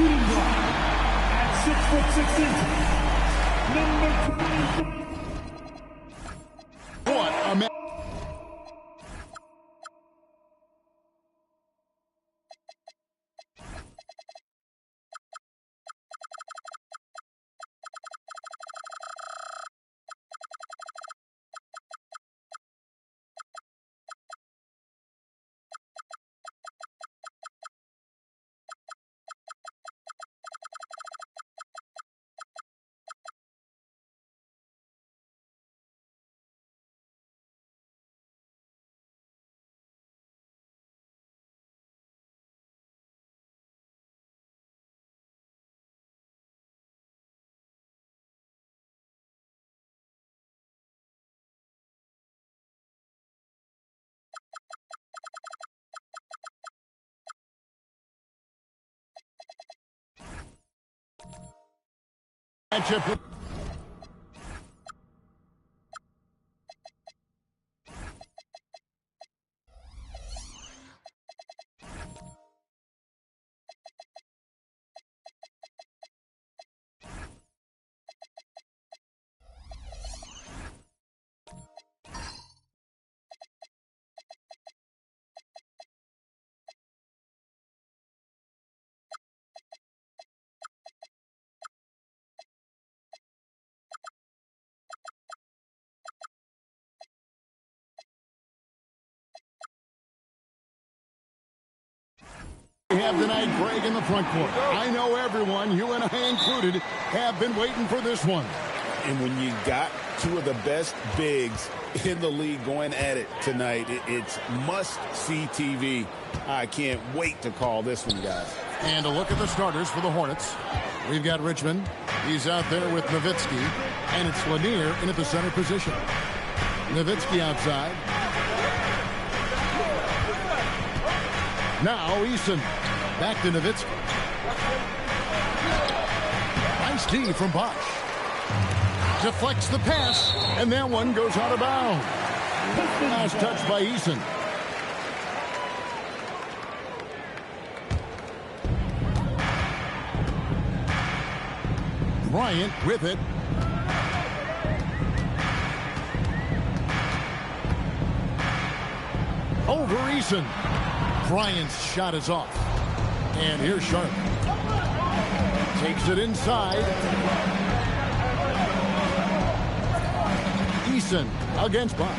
shooting guard at 6'6" number 20. What a man. Matchup. We have tonight Greg in the front court. I know everyone, you and I included, have been waiting for this one. And when you got two of the best bigs in the league going at it tonight, it's must-see TV. I can't wait to call this one, guys. And a look at the starters for the Hornets. We've got Richmond. He's out there with Nowitzki. And it's Lanier in at the center position. Nowitzki outside. Now Eason. Back to Nowitzki. Nice D from Bosch. Deflects the pass, and that one goes out of bounds. Last touch by Eason. Bryant with it. Over Eason. Bryant's shot is off. And here's Sharp. Takes it inside. Eason against Bosch.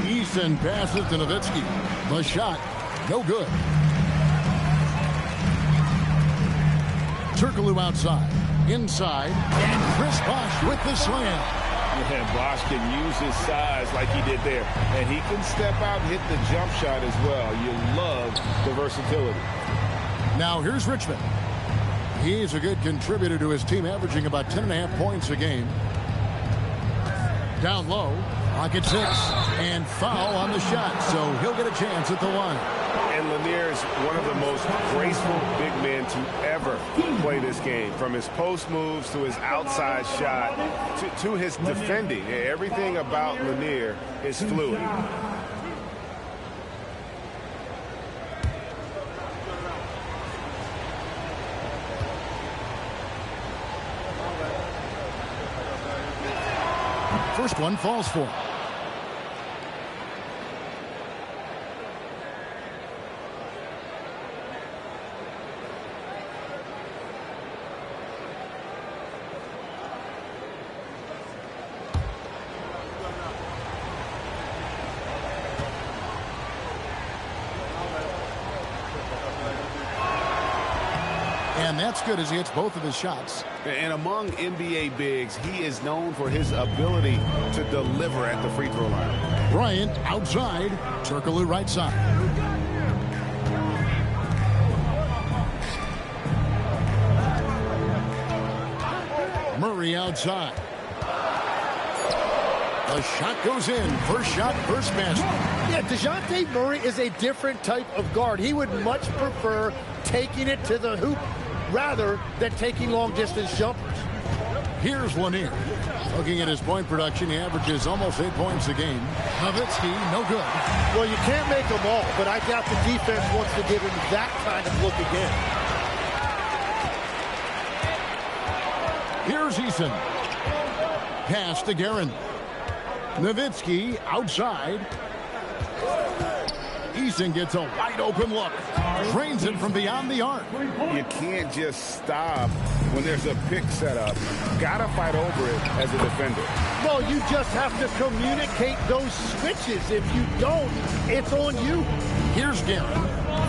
Eason passes to Nowitzki. The shot, no good. Turkoglu outside. Inside. And Chris Bosch with the slam. And Bosch can use his size like he did there. And he can step out and hit the jump shot as well. You love the versatility. Now here's Richmond. He's a good contributor to his team, averaging about 10.5 points a game. Down low. Pocket 6. And foul on the shot. So he'll get a chance at the line. And Lanier is one of the most graceful big men to ever play this game. From his post moves to his outside shot to his defending. Everything about Lanier is fluid. First one falls for him. And that's good as he hits both of his shots. And among NBA bigs, he is known for his ability to deliver at the free throw line. Bryant outside. Turkoglu right side. Murray outside. The shot goes in. First shot, first basket. Yeah, DeJounte Murray is a different type of guard. He would much prefer taking it to the hoop rather than taking long-distance jumpers. Here's Lanier. Looking at his point production, he averages almost 8 points a game. Nowitzki, no good. Well, you can't make them all, but I doubt the defense wants to give him that kind of look again. Here's Eason. Pass to Guerin. Nowitzki outside. Eason gets a wide open look. Drains it from beyond the arc. You can't just stop when there's a pick set up. Gotta fight over it as a defender. Well, you just have to communicate those switches. If you don't, it's on you. Here's Guerin.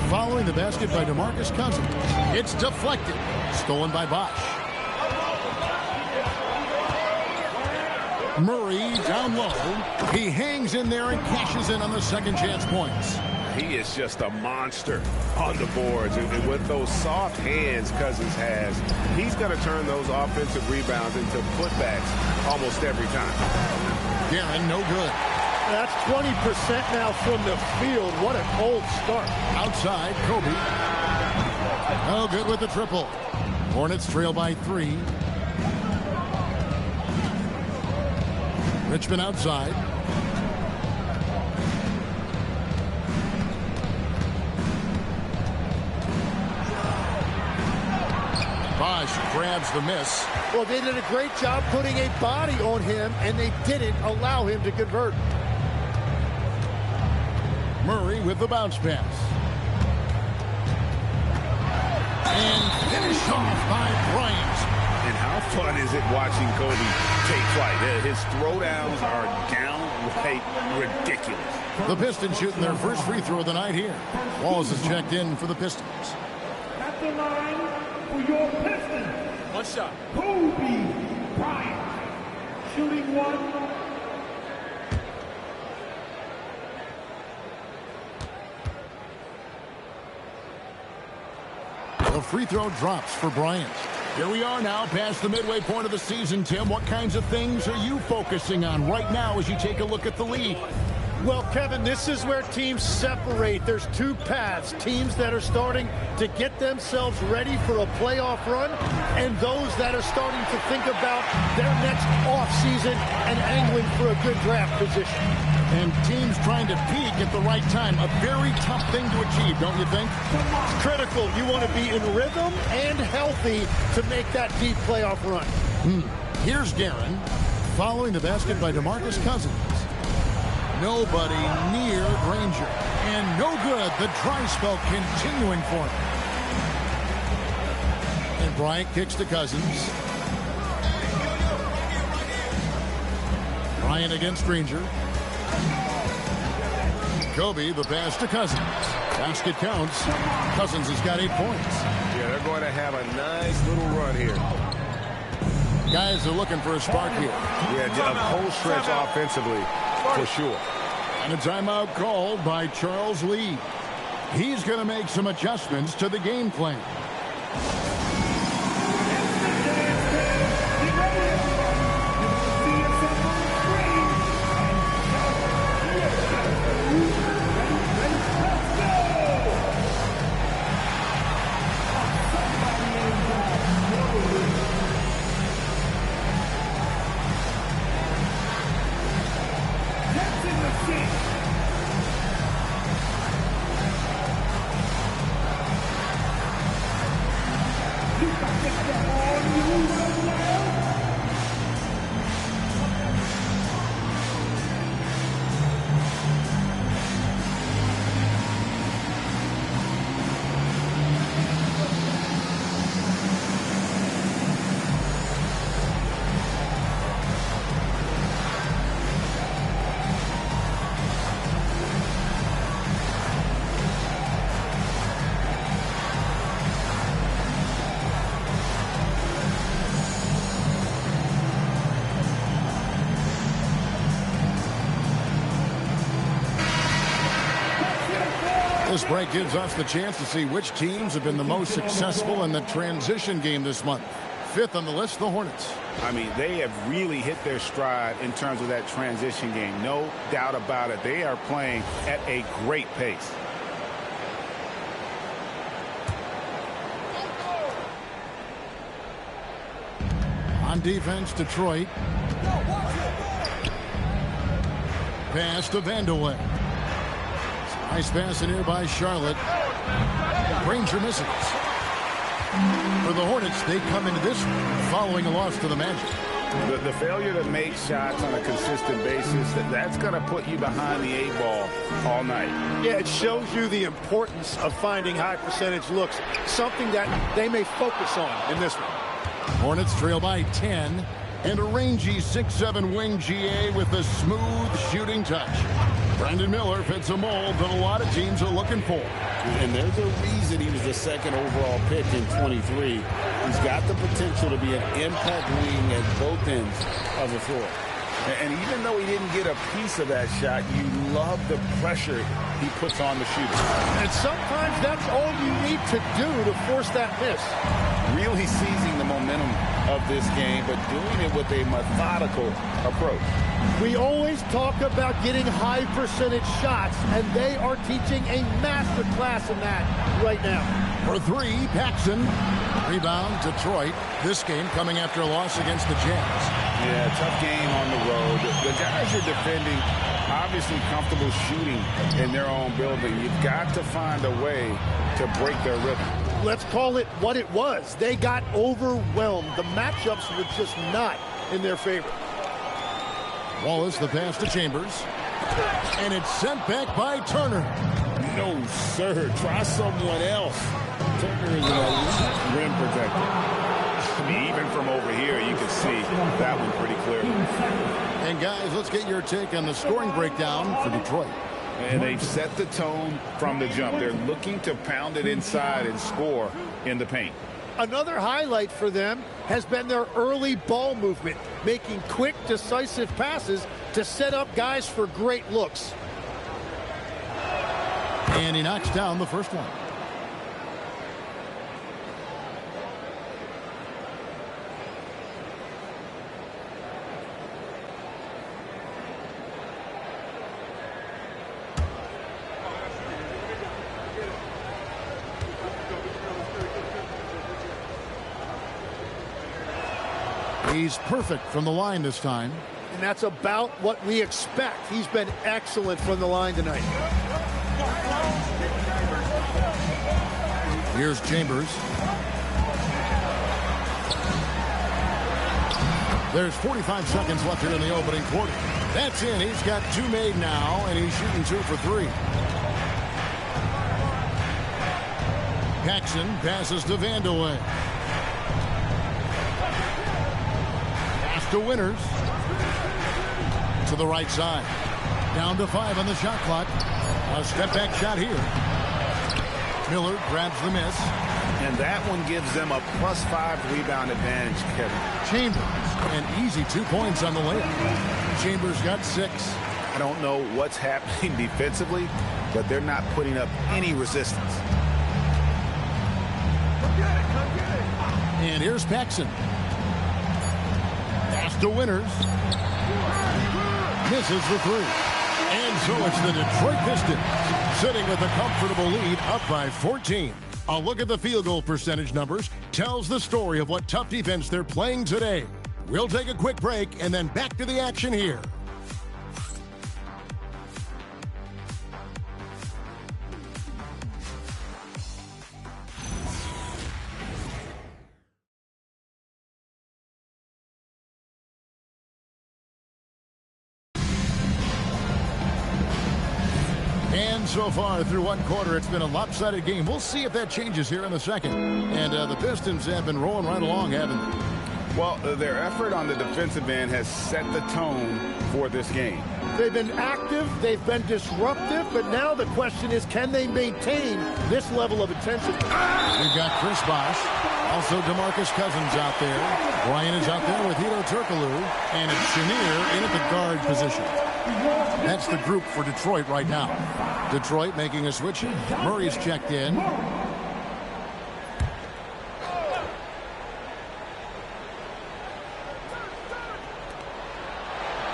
Following the basket by DeMarcus Cousins. It's deflected. Stolen by Bosch. Murray down low. He hangs in there and cashes in on the second chance points. He is just a monster on the boards. And with those soft hands Cousins has, he's going to turn those offensive rebounds into putbacks almost every time. Guerin, no good. That's 20% now from the field. What a cold start. Outside, Kobe. No good with the triple. Hornets trail by 3. Richmond outside. Bosch grabs the miss. Well, they did a great job putting a body on him, and they didn't allow him to convert. Murray with the bounce pass. And finished off by Bryant. And how fun is it watching Kobe take flight? His throwdowns are downright ridiculous. The Pistons shooting their first free throw of the night here. Walls is checked in for the Pistons. At the line for your Pistons. One shot. Kobe Bryant. Shooting 1. The free throw drops for Bryant. Here we are now past the midway point of the season, Tim. What kinds of things are you focusing on right now as you take a look at the league? Well, Kevin, this is where teams separate. There's two paths. Teams that are starting to get themselves ready for a playoff run, and those that are starting to think about their next offseason and angling for a good draft position. And teams trying to peak at the right time. A very tough thing to achieve, don't you think? It's critical. You want to be in rhythm and healthy to make that deep playoff run. Here's Guerin. Following the basket by DeMarcus Cousins. Nobody near Granger. And no good. The dry spell continuing for him. And Bryant kicks to Cousins. Bryant against Granger. Kobe, the pass to Cousins. Basket counts. Cousins has got 8 points. Yeah, they're going to have a nice little run here. Guys are looking for a spark here. Yeah, a cold stretch offensively, for sure. And a timeout called by Charles Lee. He's going to make some adjustments to the game plan. This break gives us the chance to see which teams have been the most successful in the transition game this month. 5th on the list, the Hornets. I mean, they have really hit their stride in terms of that transition game. No doubt about it. They are playing at a great pace. On defense, Detroit. Pass to Vandeweghe. Nice pass in here by Charlotte. Granger misses. For the Hornets, they come into this following a loss to the Magic. The failure to make shots on a consistent basis, that's going to put you behind the 8-ball all night. Yeah, it shows you the importance of finding high percentage looks, something that they may focus on in this one. Hornets trail by 10, and a rangy 6'7" wing GA with a smooth shooting touch. Brandon Miller fits a mold that a lot of teams are looking for. And there's a reason he was the second overall pick in 23. He's got the potential to be an impact wing at both ends of the floor. And even though he didn't get a piece of that shot, you love the pressure he puts on the shooter. And sometimes that's all you need to do to force that miss. Really seizing the momentum of this game, but doing it with a methodical approach. We always talk about getting high percentage shots, and they are teaching a master class in that right now. For three, Paxson. Rebound, Detroit. This game coming after a loss against the Jazz. Yeah, tough game on the road. The guys you're defending obviously comfortable shooting in their own building. You've got to find a way to break their rhythm. Let's call it what it was. They got overwhelmed. The matchups were just not in their favor. Wallace, the pass to Chambers. And it's sent back by Turner. No, sir. Try someone else. Turner is an elite rim protector. I mean, even from over here, you can see that one pretty clearly. And guys, let's get your take on the scoring breakdown for Detroit. And they've set the tone from the jump. They're looking to pound it inside and score in the paint. Another highlight for them has been their early ball movement, making quick, decisive passes to set up guys for great looks. And he knocks down the first one. He's perfect from the line this time. And that's about what we expect. He's been excellent from the line tonight. Here's Chambers. There's 45 seconds left here in the opening quarter. That's in. He's got two made now, and he's shooting 2 for 3. Paxson passes to Vandeweghe. To Winners. To the right side. Down to 5 on the shot clock. A step back shot here. Miller grabs the miss. And that one gives them a +5 rebound advantage, Kevin. Chambers, an easy 2 points on the layup. Chambers got 6. I don't know what's happening defensively, but they're not putting up any resistance. And here's Paxson. To Winners. Misses the 3. And so it's the Detroit Pistons sitting with a comfortable lead up by 14. A look at the field goal percentage numbers tells the story of what tough defense they're playing today. We'll take a quick break and then back to the action here. And so far through one quarter, it's been a lopsided game. We'll see if that changes here in the second. And the Pistons have been rolling right along, haven't they? Well, their effort on the defensive end has set the tone for this game. They've been active, they've been disruptive, but now the question is, can they maintain this level of intensity? We've got Chris Bosh, also DeMarcus Cousins out there. Brian is out there with Hedo Turkoglu, and it's Chenier in at the guard position. That's the group for Detroit right now. Detroit making a switch. Murray's checked in.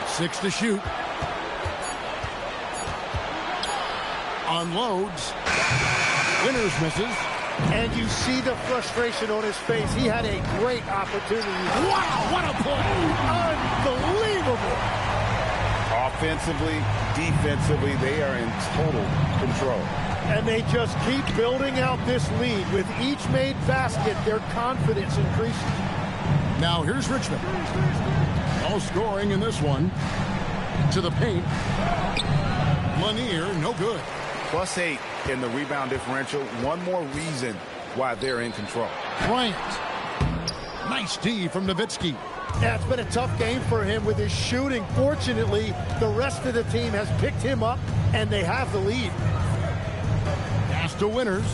Six to shoot. Unloads. Winners misses. And you see the frustration on his face. He had a great opportunity. Wow, what a play! Unbelievable! Offensively, defensively, they are in total control. And they just keep building out this lead. With each made basket, their confidence increases. Now here's Richmond. No scoring in this one. To the paint. Lanier, no good. +8 in the rebound differential. One more reason why they're in control. Bryant. Nice D from Nowitzki. Yeah, it's been a tough game for him with his shooting. Fortunately, the rest of the team has picked him up, and they have the lead. Pass to Winners.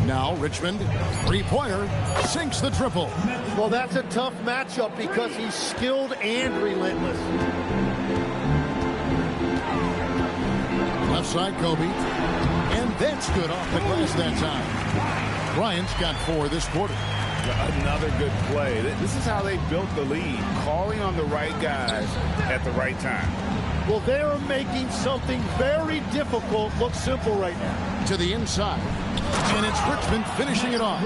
Now Richmond, three-pointer, sinks the triple. Well, that's a tough matchup because he's skilled and relentless. Left side, Kobe. And that's good off the glass that time. Bryant's got 4 this quarter. Another good play. This is how they built the lead, calling on the right guys at the right time. Well, they're making something very difficult look simple right now. To the inside. And it's Richmond finishing it off.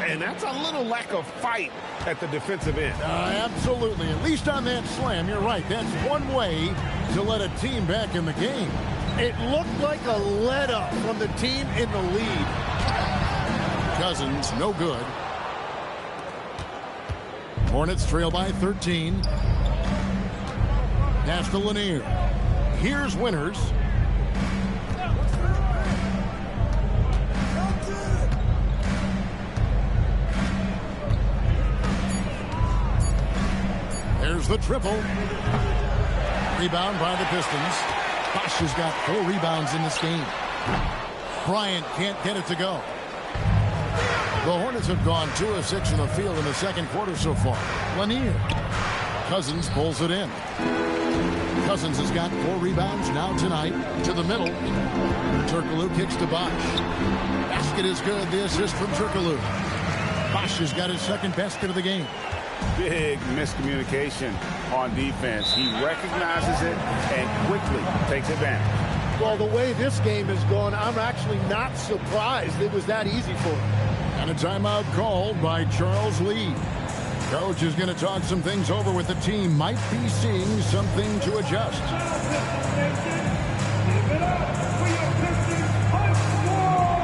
And that's a little lack of fight at the defensive end. Absolutely. At least on that slam, you're right. That's one way to let a team back in the game. It looked like a let-up from the team in the lead. Cousins, no good. Hornets trail by 13. Pass to Lanier. Here's Winners. There's the triple. Rebound by the Pistons. Bosch has got 4 rebounds in this game. Bryant can't get it to go. The Hornets have gone 2 of 6 from the field in the second quarter so far. Lanier. Cousins pulls it in. Cousins has got 4 rebounds now tonight. To the middle. Turkoglu kicks to Bosch. Basket is good. The assist from Turkoglu. Bosch has got his second basket of the game. Big miscommunication on defense. He recognizes it and quickly takes advantage. Well, the way this game has gone, I'm actually not surprised it was that easy for him. And a timeout called by Charles Lee. Coach is going to talk some things over with the team. Might be seeing something to adjust. Give it up for your Pistons High Squad!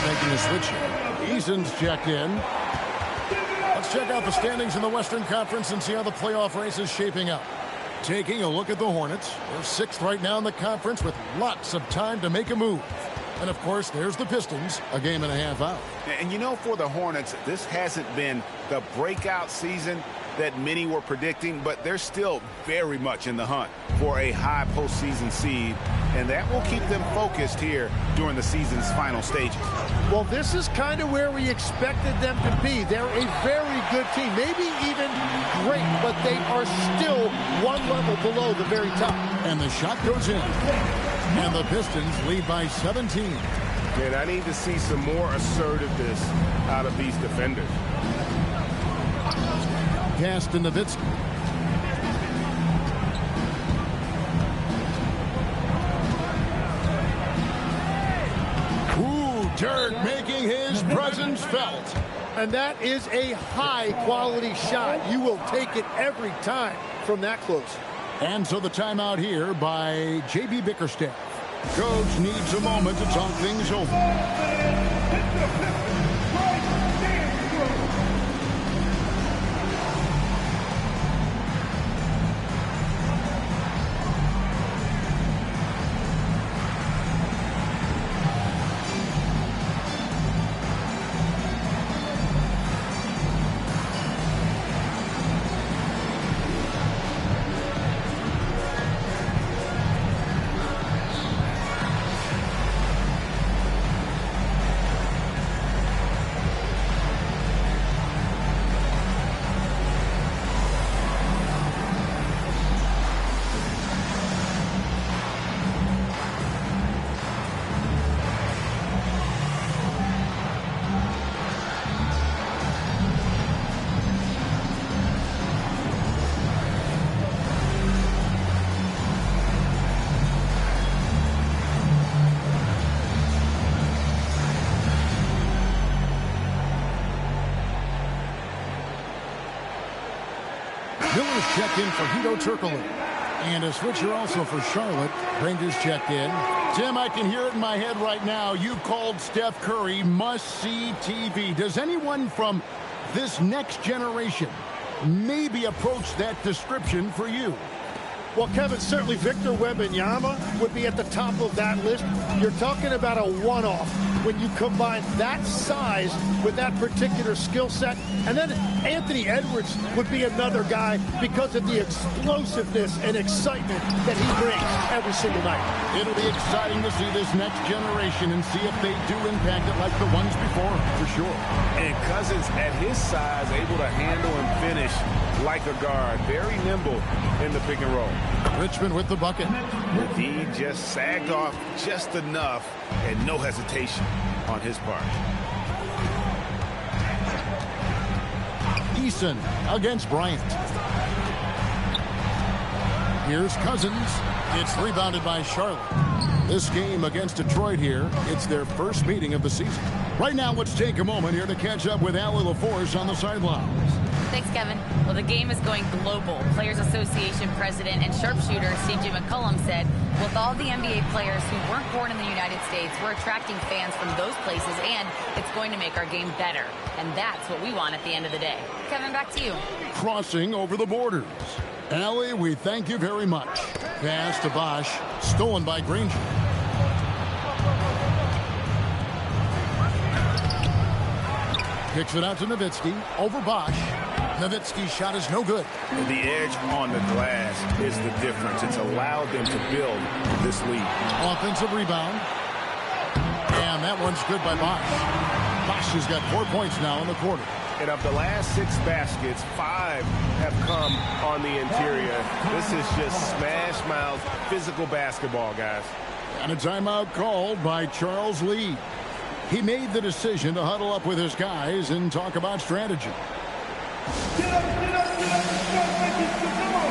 Making a switch. Eason's checked in. Let's check out the standings in the Western Conference and see how the playoff race is shaping up. Taking a look at the Hornets. They're 6th right now in the conference with lots of time to make a move. And, of course, there's the Pistons, a game and a half out. And, you know, for the Hornets, this hasn't been the breakout season that many were predicting, but they're still very much in the hunt for a high postseason seed, and that will keep them focused here during the season's final stages. Well, this is kind of where we expected them to be. They're a very good team, maybe even great, but they are still one level below the very top. And the shot goes in. And the Pistons lead by 17. And I need to see some more assertiveness out of these defenders. Cast to Nowitzki. Dirk making his presence felt. And that is a high-quality shot. You will take it every time from that close. And so the timeout here by J.B. Bickerstaff. Coach needs a moment to talk things over. Miller's checked in for Hito Turkoglu. And a switcher also for Charlotte. Rangers checked in. Tim, I can hear it in my head right now. You called Steph Curry must-see TV. Does anyone from this next generation maybe approach that description for you? Well, Kevin, certainly Victor Wembanyama would be at the top of that list. You're talking about a one-off when you combine that size with that particular skill set. And then Anthony Edwards would be another guy because of the explosiveness and excitement that he brings every single night. It'll be exciting to see this next generation and see if they do impact it like the ones before, for sure. And Cousins, at his size, able to handle and finish like a guard. Very nimble in the pick and roll. Richmond with the bucket. He just sagged off just enough and no hesitation on his part. Eason against Bryant. Here's Cousins. It's rebounded by Charlotte. This game against Detroit here, it's their first meeting of the season. Right now, let's take a moment here to catch up with Allie LaForce on the sidelines. Thanks, Kevin. Well, the game is going global. Players Association President and sharpshooter C.J. McCollum said, with all the NBA players who weren't born in the United States, we're attracting fans from those places, and it's going to make our game better. And that's what we want at the end of the day. Kevin, back to you. Crossing over the borders. Allie, we thank you very much. Pass to Bosch, stolen by Granger. Kicks it out to Nowitzki, over Bosch. Nowitzki's shot is no good. The edge on the glass is the difference. It's allowed them to build this lead. Offensive rebound. And that one's good by Bosch. Bosch has got 4 points now in the quarter. And of the last 6 baskets, 5 have come on the interior. This is just smash mouth physical basketball, guys. And a timeout called by Charles Lee. He made the decision to huddle up with his guys and talk about strategy. Get up, get up, get up. Come on.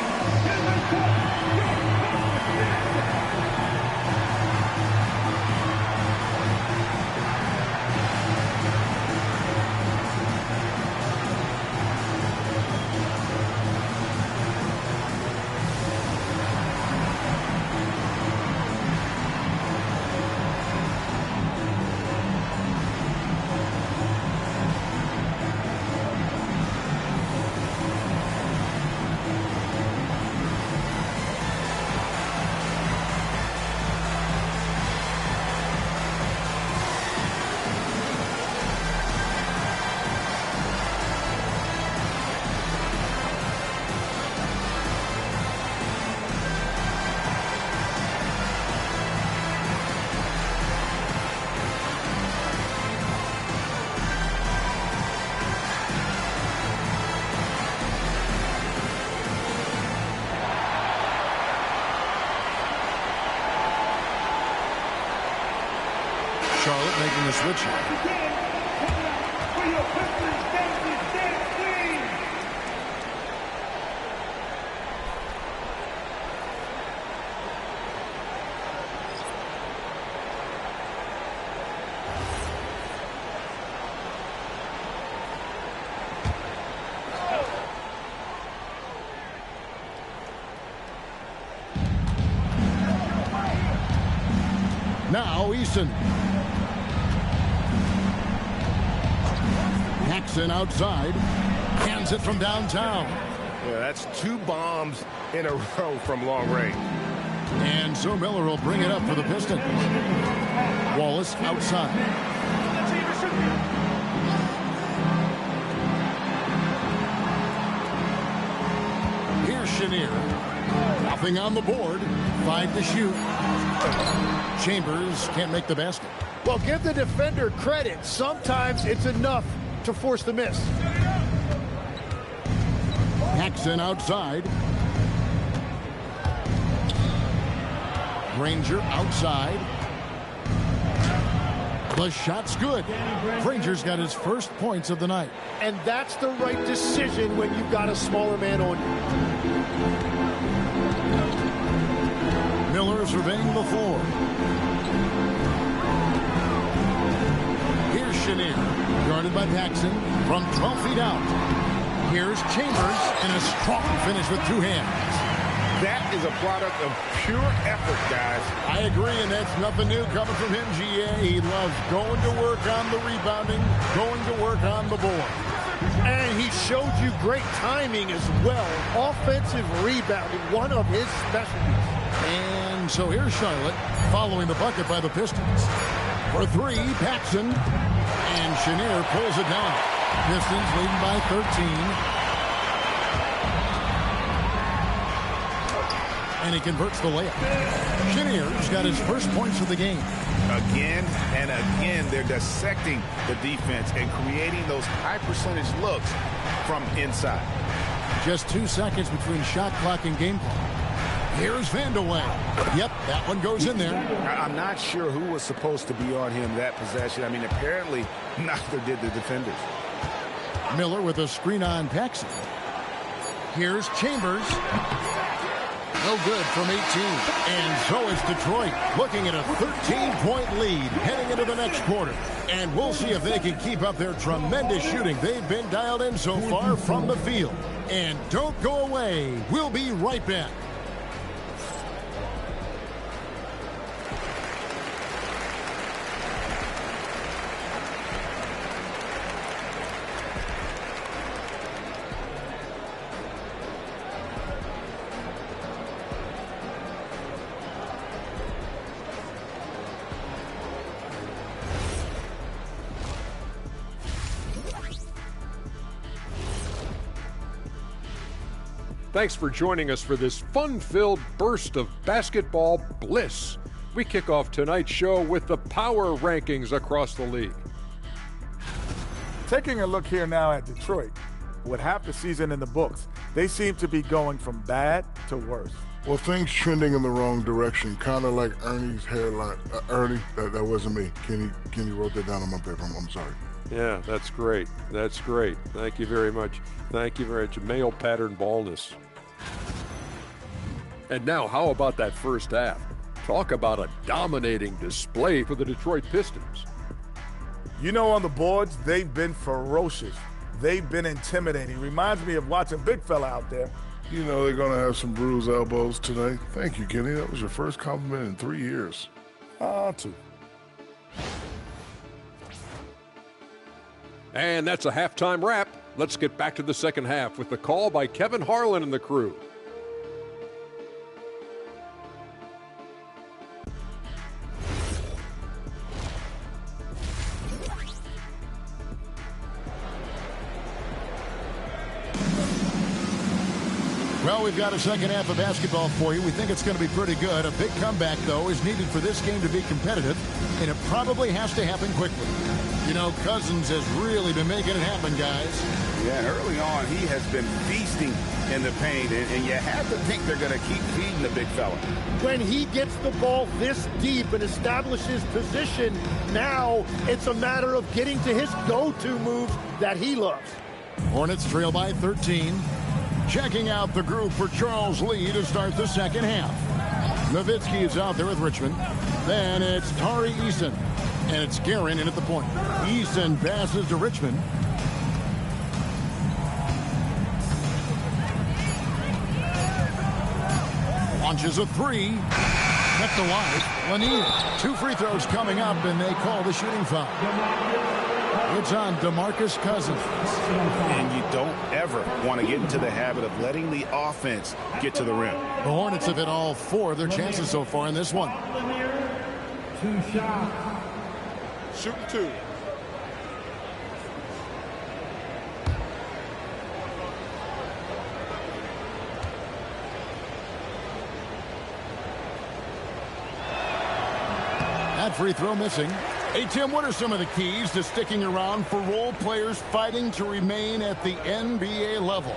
Charlotte making the switch. Now Eason. Jackson outside. Hands it from downtown. Yeah, that's 2 bombs in a row from long range. And so Miller will bring it up for the Pistons. Wallace outside. Here's Chenier. Nothing on the board. 5 to shoot. Chambers can't make the basket. Well, give the defender credit. Sometimes it's enough to force the miss. Jackson outside. Granger outside. The shot's good. Granger's got his first points of the night. And that's the right decision when you've got a smaller man on you. Miller surveying the floor. Here's Chenier, guarded by Paxson from 12 feet out. Here's Chambers, and a strong finish with 2 hands. That is a product of pure effort, guys. I agree, and that's nothing new coming from him, GA. He loves going to work on the rebounding, going to work on the board. And he showed you great timing as well. Offensive rebounding, one of his specialties. And so here's Charlotte, following the bucket by the Pistons. For 3, Paxson. And Chenier pulls it down. Pistons leading by 13. And he converts the layup. Chenier's got his first points of the game. Again and again, they're dissecting the defense and creating those high percentage looks from inside. Just 2 seconds between shot clock and game clock. Here's Vandeweghe. Yep, that one goes in there. I'm not sure who was supposed to be on him that possession. I mean, apparently neither did the defenders. Miller with a screen on Paxson. Here's Chambers. No good from 18. And so is Detroit, looking at a 13-point lead heading into the next quarter. And we'll see if they can keep up their tremendous shooting. They've been dialed in so far from the field. And don't go away. We'll be right back. Thanks for joining us for this fun-filled burst of basketball bliss. We kick off tonight's show with the power rankings across the league. Taking a look here now at Detroit, with half the season in the books, they seem to be going from bad to worse. Well, things trending in the wrong direction, kind of like Ernie's hairline. Ernie, that wasn't me. Kenny wrote that down on my paper. I'm sorry. Yeah, that's great. That's great. Thank you very much. Thank you very much. Male pattern baldness. And now, how about that first half? Talk about a dominating display for the Detroit Pistons. You know, on the boards, they've been ferocious. They've been intimidating. Reminds me of watching big fella out there. You know they're going to have some bruised elbows today. Thank you, Kenny. That was your first compliment in 3 years. Two. And that's a halftime wrap. Let's get back to the second half with the call by Kevin Harlan and the crew. Well, we've got a second half of basketball for you. We think it's going to be pretty good. A big comeback, though, is needed for this game to be competitive, and it probably has to happen quickly. You know, Cousins has really been making it happen, guys. Yeah, and early on, he has been feasting in the paint, and you have to think they're going to keep feeding the big fella. When he gets the ball this deep and establishes position, now it's a matter of getting to his go-to moves that he loves. Hornets trail by 13. Checking out the group for Charles Lee to start the second half. Nowitzki is out there with Richmond. Then it's Tari Eason. And it's Guerin in at the point. Eason passes to Richmond. Launches a three. Kept alive. Lanier. 2 free throws coming up, and they call the shooting foul. It's on DeMarcus Cousins. And you don't ever want to get into the habit of letting the offense get to the rim. The Hornets have hit all 4 of their chances so far in this one. 2 shots. Shooting 2. That free throw missing. Hey, Tim, what are some of the keys to sticking around for role players fighting to remain at the NBA level?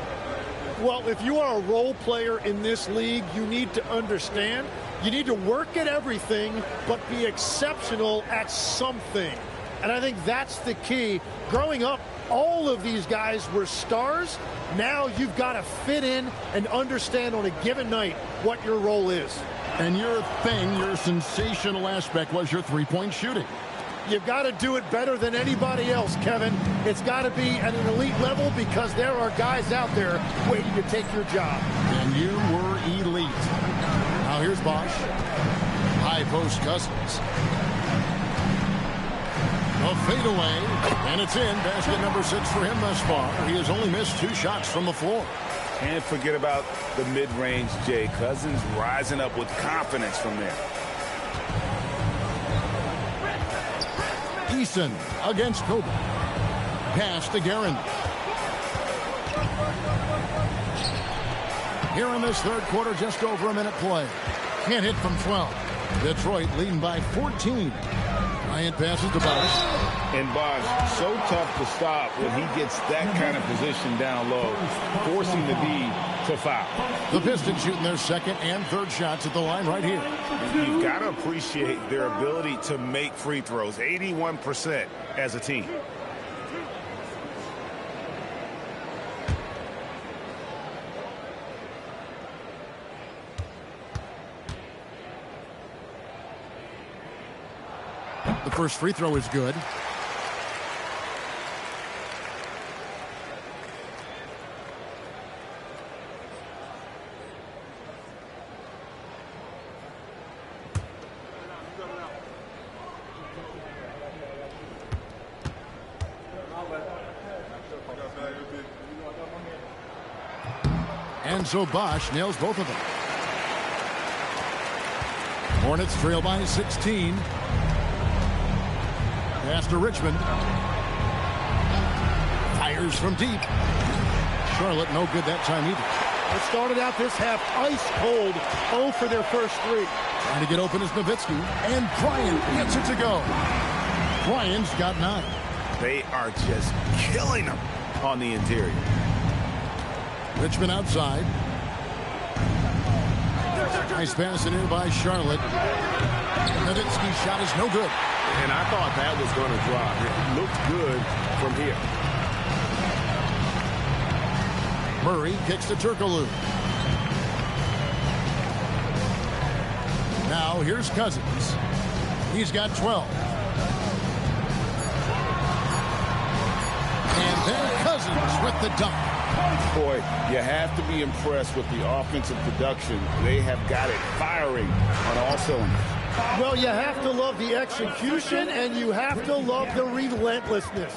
Well, if you are a role player in this league, you need to understand you need to work at everything but be exceptional at something. And I think that's the key. Growing up, all of these guys were stars. Now you've got to fit in and understand on a given night what your role is. And your thing, your sensational aspect was your three-point shooting. You've got to do it better than anybody else, Kevin. It's got to be at an elite level because there are guys out there waiting to take your job. And you were elite. Now here's Bosch. High post Cousins. A fadeaway, and it's in. Basket number 6 for him thus far. He has only missed 2 shots from the floor. Can't forget about the mid-range, Jay. Cousins rising up with confidence from there. Eason against Kobe. Pass to Guerin. Here in this third quarter, just over a minute play. Can't hit from 12. Detroit leading by 14. Bryant passes to Bosch. And Bosch, so tough to stop when he gets that kind of position down low, forcing the D to foul. The Pistons shooting their second and third shots at the line right here. You've got to appreciate their ability to make free throws. 81% as a team. The first free throw is good. And so Bosch nails both of them. Hornets trail by 16. Pass to Richmond. Fires from deep. Charlotte no good that time either. It started out this half ice cold. 0 for their first 3. Trying to get open is Nowitzki. And Bryant gets it to go. Bryant's got 9. They are just killing them on the interior. Richmond outside. Nice pass in here by Charlotte. Nowitzki's shot is no good. And I thought that was going to drop. It looked good from here. Murray kicks to Turkoglu. Now here's Cousins. He's got 12. And then Cousins with the dunk. Boy, you have to be impressed with the offensive production. They have got it firing on all cylinders. Well, you have to love the execution, and you have to love the relentlessness.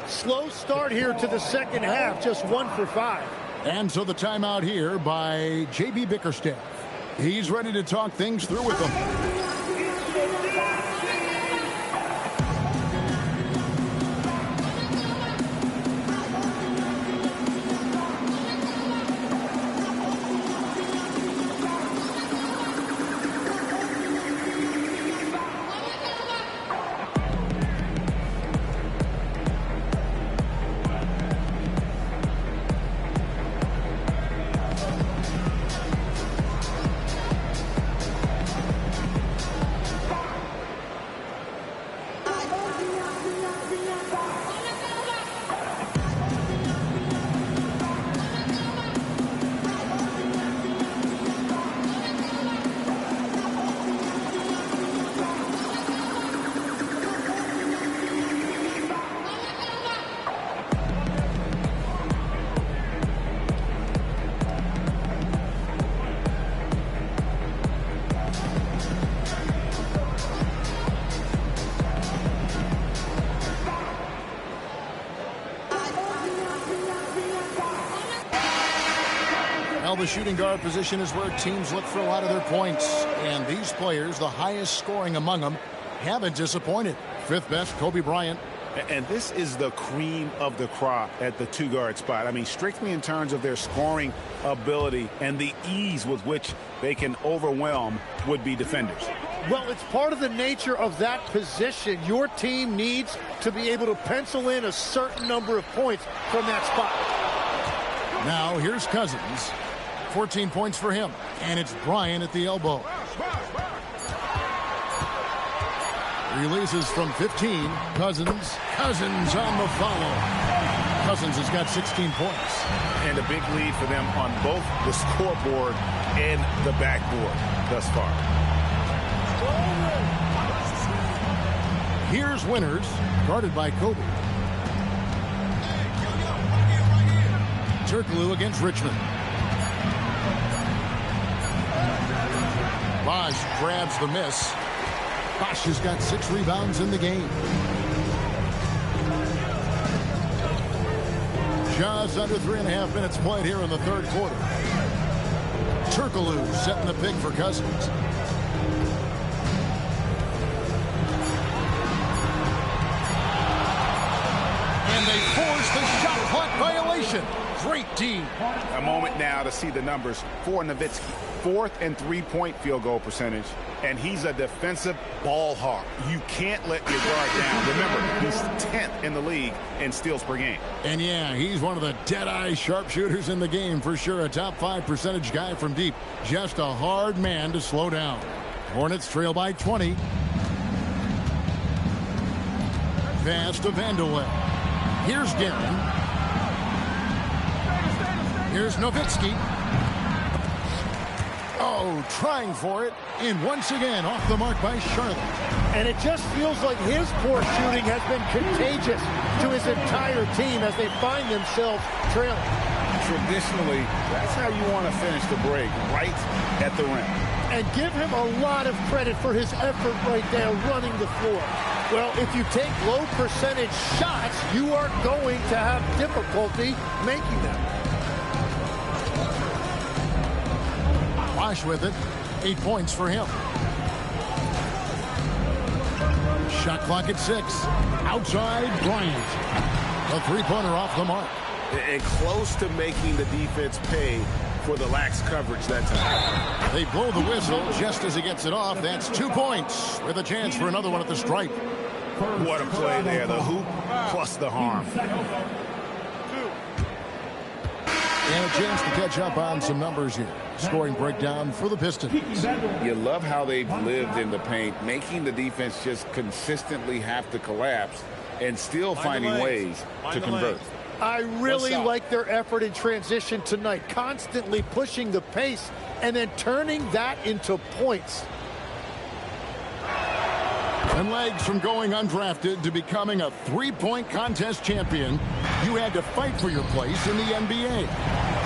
Slow start here to the second half, just 1 for 5. And so the timeout here by J.B. Bickerstaff. He's ready to talk things through with them. Well, the shooting guard position is where teams look for a lot of their points. And these players, the highest scoring among them, haven't disappointed. Fifth best, Kobe Bryant. And this is the cream of the crop at the two-guard spot. I mean, strictly in terms of their scoring ability and the ease with which they can overwhelm would-be defenders. Well, it's part of the nature of that position. Your team needs to be able to pencil in a certain number of points from that spot. Now, here's Cousins. 14 points for him. And it's Bryant at the elbow. Releases from 15. Cousins on the follow. Cousins has got 16 points. And a big lead for them on both the scoreboard and the backboard thus far. Here's Winters, guarded by Kobe. Turkoglu against Richmond. Bosch grabs the miss. Bosch has got 6 rebounds in the game. Just under 3.5 minutes played here in the third quarter. Turkoglu setting the pick for Cousins. And they force the shot clock violation. Great team. A moment now to see the numbers for Nowitzki. 4th and 3-point field goal percentage. And he's a defensive ball hawk. You can't let your guard down. Remember, he's 10th in the league in steals per game. And yeah, he's one of the dead-eye sharpshooters in the game for sure. A top 5 percentage guy from deep. Just a hard man to slow down. Hornets trail by 20. Pass to Vanderlei. Here's Guerin. Here's Nowitzki. Oh, trying for it. And once again, off the mark by Charlotte. And it just feels like his poor shooting has been contagious to his entire team as they find themselves trailing. Traditionally, that's how you want to finish the break, right at the rim. And give him a lot of credit for his effort right there running the floor. Well, if you take low percentage shots, you are going to have difficulty making them. Bosch with it. 8 points for him. Shot clock at 6. Outside, Bryant. A three-pointer off the mark. And close to making the defense pay for the lax coverage that time. They blow the whistle just as he gets it off. That's 2 points with a chance for another one at the stripe. What a play there. The hoop plus the harm. And a chance to catch up on some numbers here. Scoring breakdown for the Pistons. You love how they've lived in the paint, making the defense just consistently have to collapse and still finding ways to convert. I really like their effort in transition tonight, constantly pushing the pace and then turning that into points. And legs from going undrafted to becoming a three-point contest champion, you had to fight for your place in the NBA.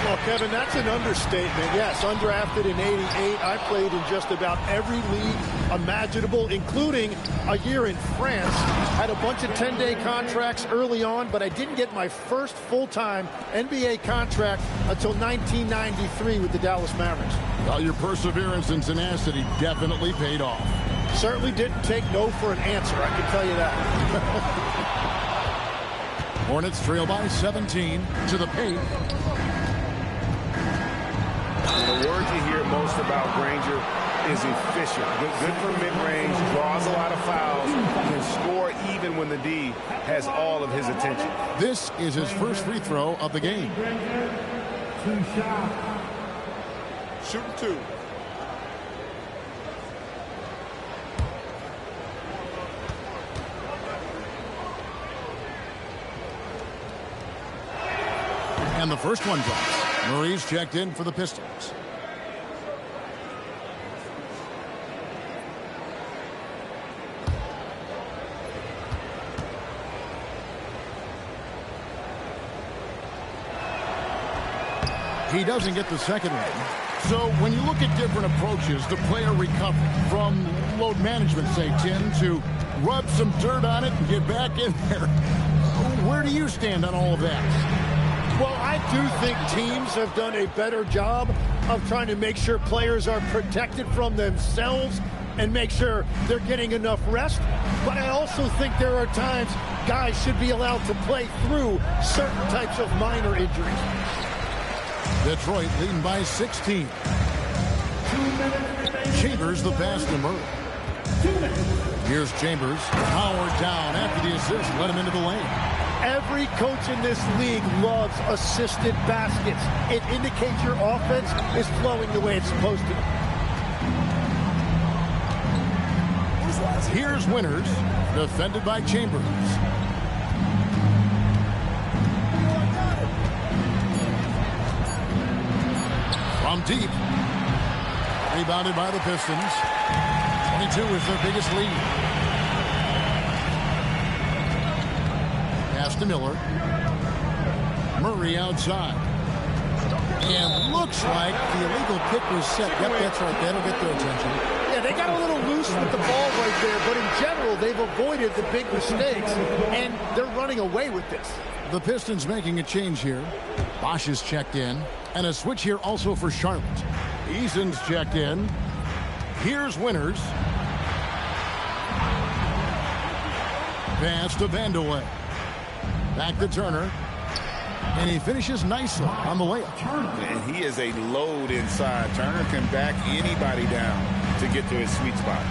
Well, Kevin, that's an understatement. Yes, undrafted in '88. I played in just about every league imaginable, including a year in France. Had a bunch of 10-day contracts early on, but I didn't get my first full-time NBA contract until 1993 with the Dallas Mavericks. Well, your perseverance and tenacity definitely paid off. Certainly didn't take no for an answer, I can tell you that. Hornets trail by 17 to the paint. The word you hear most about Granger is efficient. Good for mid-range, draws a lot of fouls, can score even when the D has all of his attention. This is his first free throw of the game. Shooting 2. And the first one drops. Murray's checked in for the Pistons. He doesn't get the second one. So when you look at different approaches to player recovery, from load management, say, Tim, to rub some dirt on it and get back in there, where do you stand on all of that? Well, I I do think teams have done a better job of trying to make sure players are protected from themselves and make sure they're getting enough rest. But I also think there are times guys should be allowed to play through certain types of minor injuries. Detroit leading by 16. Chambers the pass to Murray. Here's Chambers, powered down after the assist, let him into the lane. Every coach in this league loves assisted baskets. It indicates your offense is flowing the way it's supposed to. Here's Winters, defended by Chambers. From deep. Rebounded by the Pistons. 22 is their biggest lead. Pass to Miller. Murray outside. And looks like the illegal kick was set. Yep, that's right. That'll get their attention. Yeah, they got a little loose with the ball right there, but in general, they've avoided the big mistakes, and they're running away with this. The Pistons making a change here. Bosch is checked in. And a switch here also for Charlotte. Eason's checked in. Here's Winters. Pass to Vandeweghe. Back to Turner. And he finishes nicely on the layup. And he is a load inside. Turner can back anybody down to get to his sweet spot.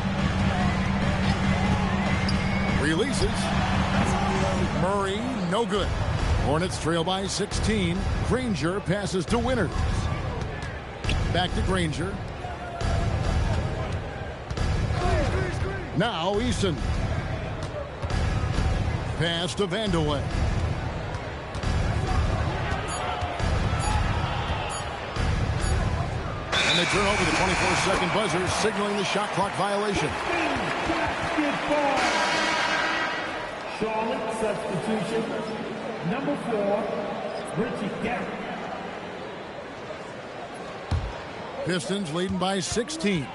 Releases. Murray, no good. Hornets trail by 16. Granger passes to Winters. Back to Granger. Now Eason. Pass to Vandeweghe. And they turn over the 24-second buzzer, signaling the shot clock violation. Basketball. Charlotte substitution. Number 4, Richie Garrett. Pistons leading by 16.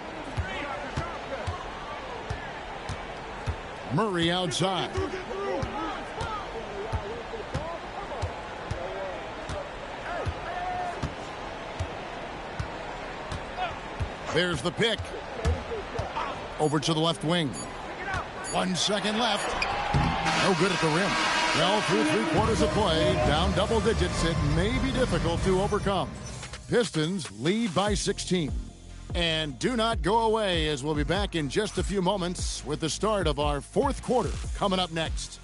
Murray outside. There's the pick. Over to the left wing. 1 second left. No good at the rim. Well, through 3/4 of play, down double digits, it may be difficult to overcome. Pistons lead by 16. And do not go away, as we'll be back in just a few moments with the start of our 4th quarter coming up next.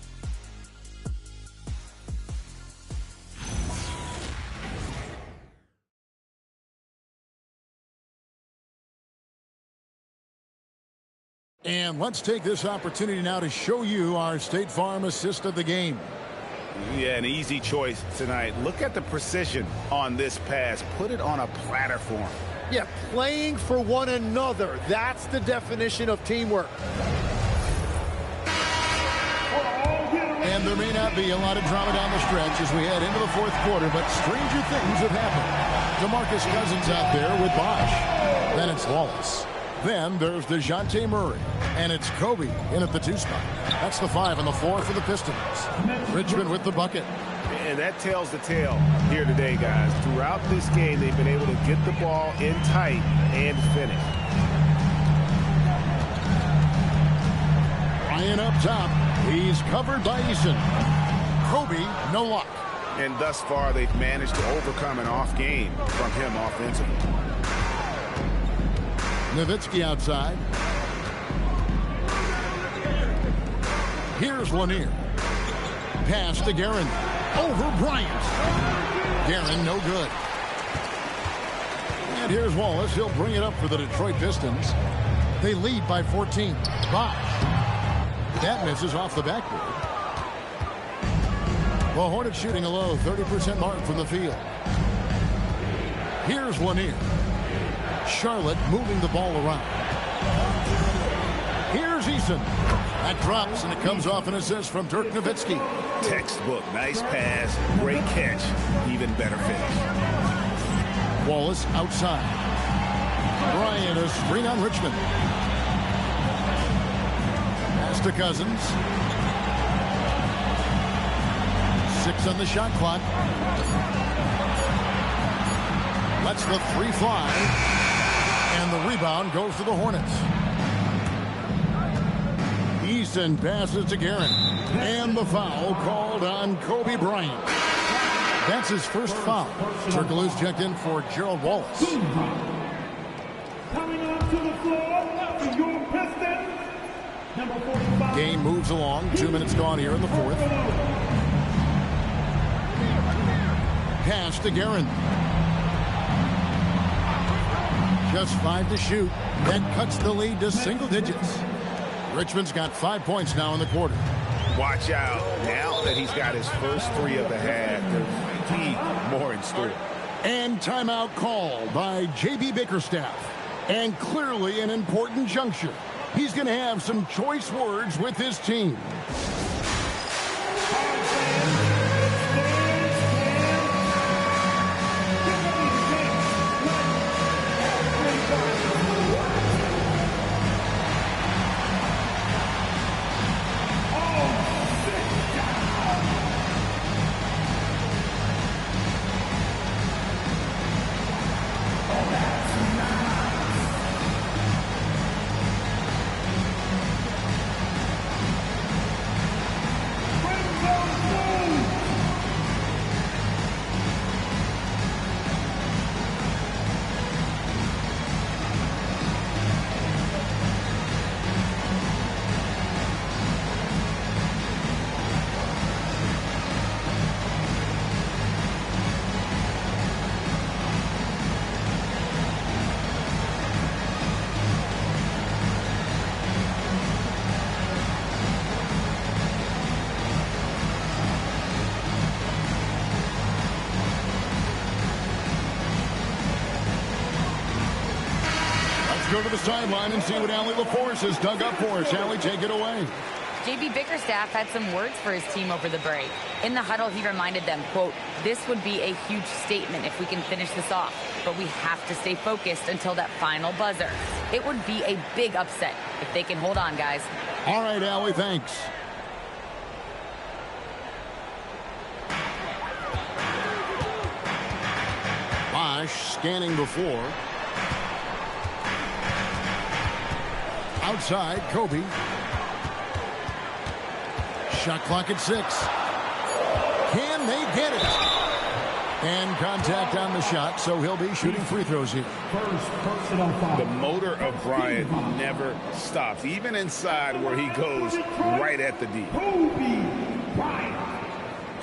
And let's take this opportunity now to show you our State Farm assist of the game. Yeah, an easy choice tonight. Look at the precision on this pass. Put it on a platter form. Yeah, playing for one another. That's the definition of teamwork. And there may not be a lot of drama down the stretch as we head into the 4th quarter, but stranger things have happened. DeMarcus Cousins out there with Bosch. Then it's Wallace. Then there's DeJounte Murray. And it's Kobe in at the 2 spot. That's the 5 and the 4 for the Pistons. Richmond with the bucket. And that tells the tale here today, guys. Throughout this game, they've been able to get the ball in tight and finish. Ryan up top. He's covered by Eason. Kobe, no luck. And thus far, they've managed to overcome an off game from him offensively. Nowitzki outside. Here's Lanier. Pass to Guerin. Over Bryant. Guerin, no good. And here's Wallace. He'll bring it up for the Detroit Pistons. They lead by 14. Bosch. That misses off the backboard. The Hornets shooting a low 30% mark from the field. Here's Lanier. Charlotte moving the ball around. Here's Eason. That drops, and it comes off an assist from Dirk Nowitzki. Textbook. Nice pass. Great catch. Even better finish. Wallace outside. Bryant a screen on Richmond. Pass to Cousins. 6 on the shot clock. Lets the 3 fly. And the rebound goes to the Hornets. Eason passes to Guerin. And the foul called on Kobe Bryant. That's his first foul. Circle is checked in for Gerald Wallace. Coming onto the floor for your Pistons, number 45. Game moves along. 2 minutes gone here in the fourth. Pass to Guerin. Just 5 to shoot. That cuts the lead to single digits. Richmond's got 5 points now in the quarter. Watch out. Now that he's got his first 3 of the half, there's more in store. And timeout called by J.B. Bickerstaff. And clearly an important juncture. He's going to have some choice words with his team. Go to the sideline and see what Allie LaForce has dug up for us. Allie, take it away. J.B. Bickerstaff had some words for his team over the break. In the huddle, he reminded them, quote, "This would be a huge statement if we can finish this off, but we have to stay focused until that final buzzer. It would be a big upset if they can hold on, guys." All right, Allie, thanks. Bosch scanning the floor. Outside, Kobe. Shot clock at 6. Can they get it? And contact on the shot, so he'll be shooting free throws here. The motor of Bryant never stops, even inside where he goes right at the D. Kobe Bryant,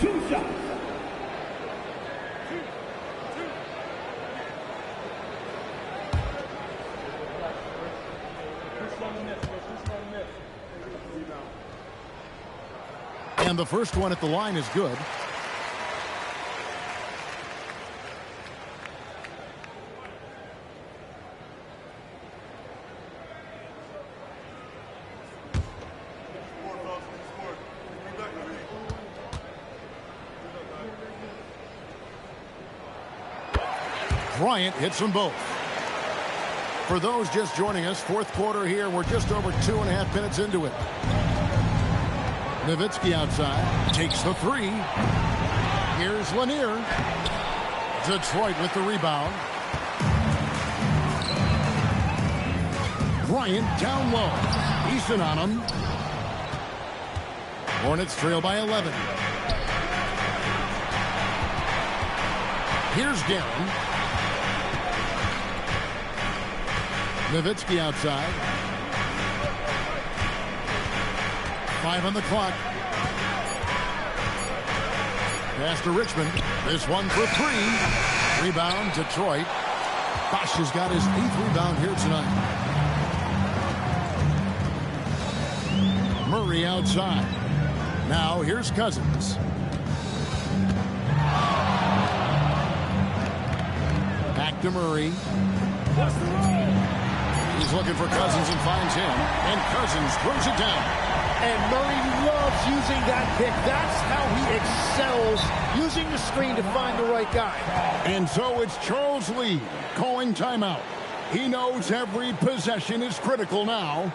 2 shots. And the first one at the line is good. Bryant hits them both. For those just joining us, fourth quarter here. We're just over 2.5 minutes into it. Nowitzki outside, takes the 3. Here's Lanier. Detroit with the rebound. Bryant down low. Eason on him. Hornets trail by 11. Here's Guerin. Nowitzki outside. 5 on the clock. Pass to Richmond. This one for 3. Rebound, Detroit. Bosch has got his 8th rebound here tonight. Murray outside. Now here's Cousins. Back to Murray. He's looking for Cousins and finds him. And Cousins throws it down. And Murray loves using that pick. That's how he excels, using the screen to find the right guy. And so it's Charles Lee calling timeout. He knows every possession is critical now.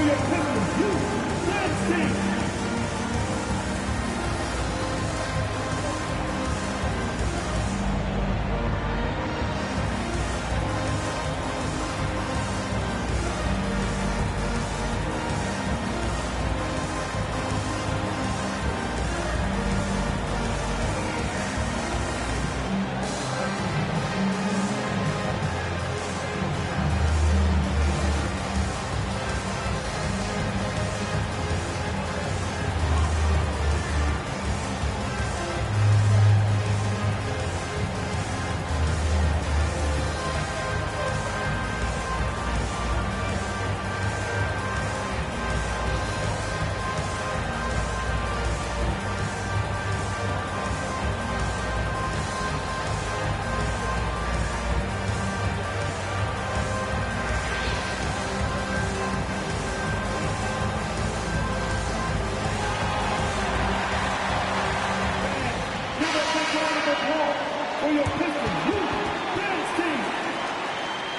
your Pistons youth dance team. For your Pistons youth dance team.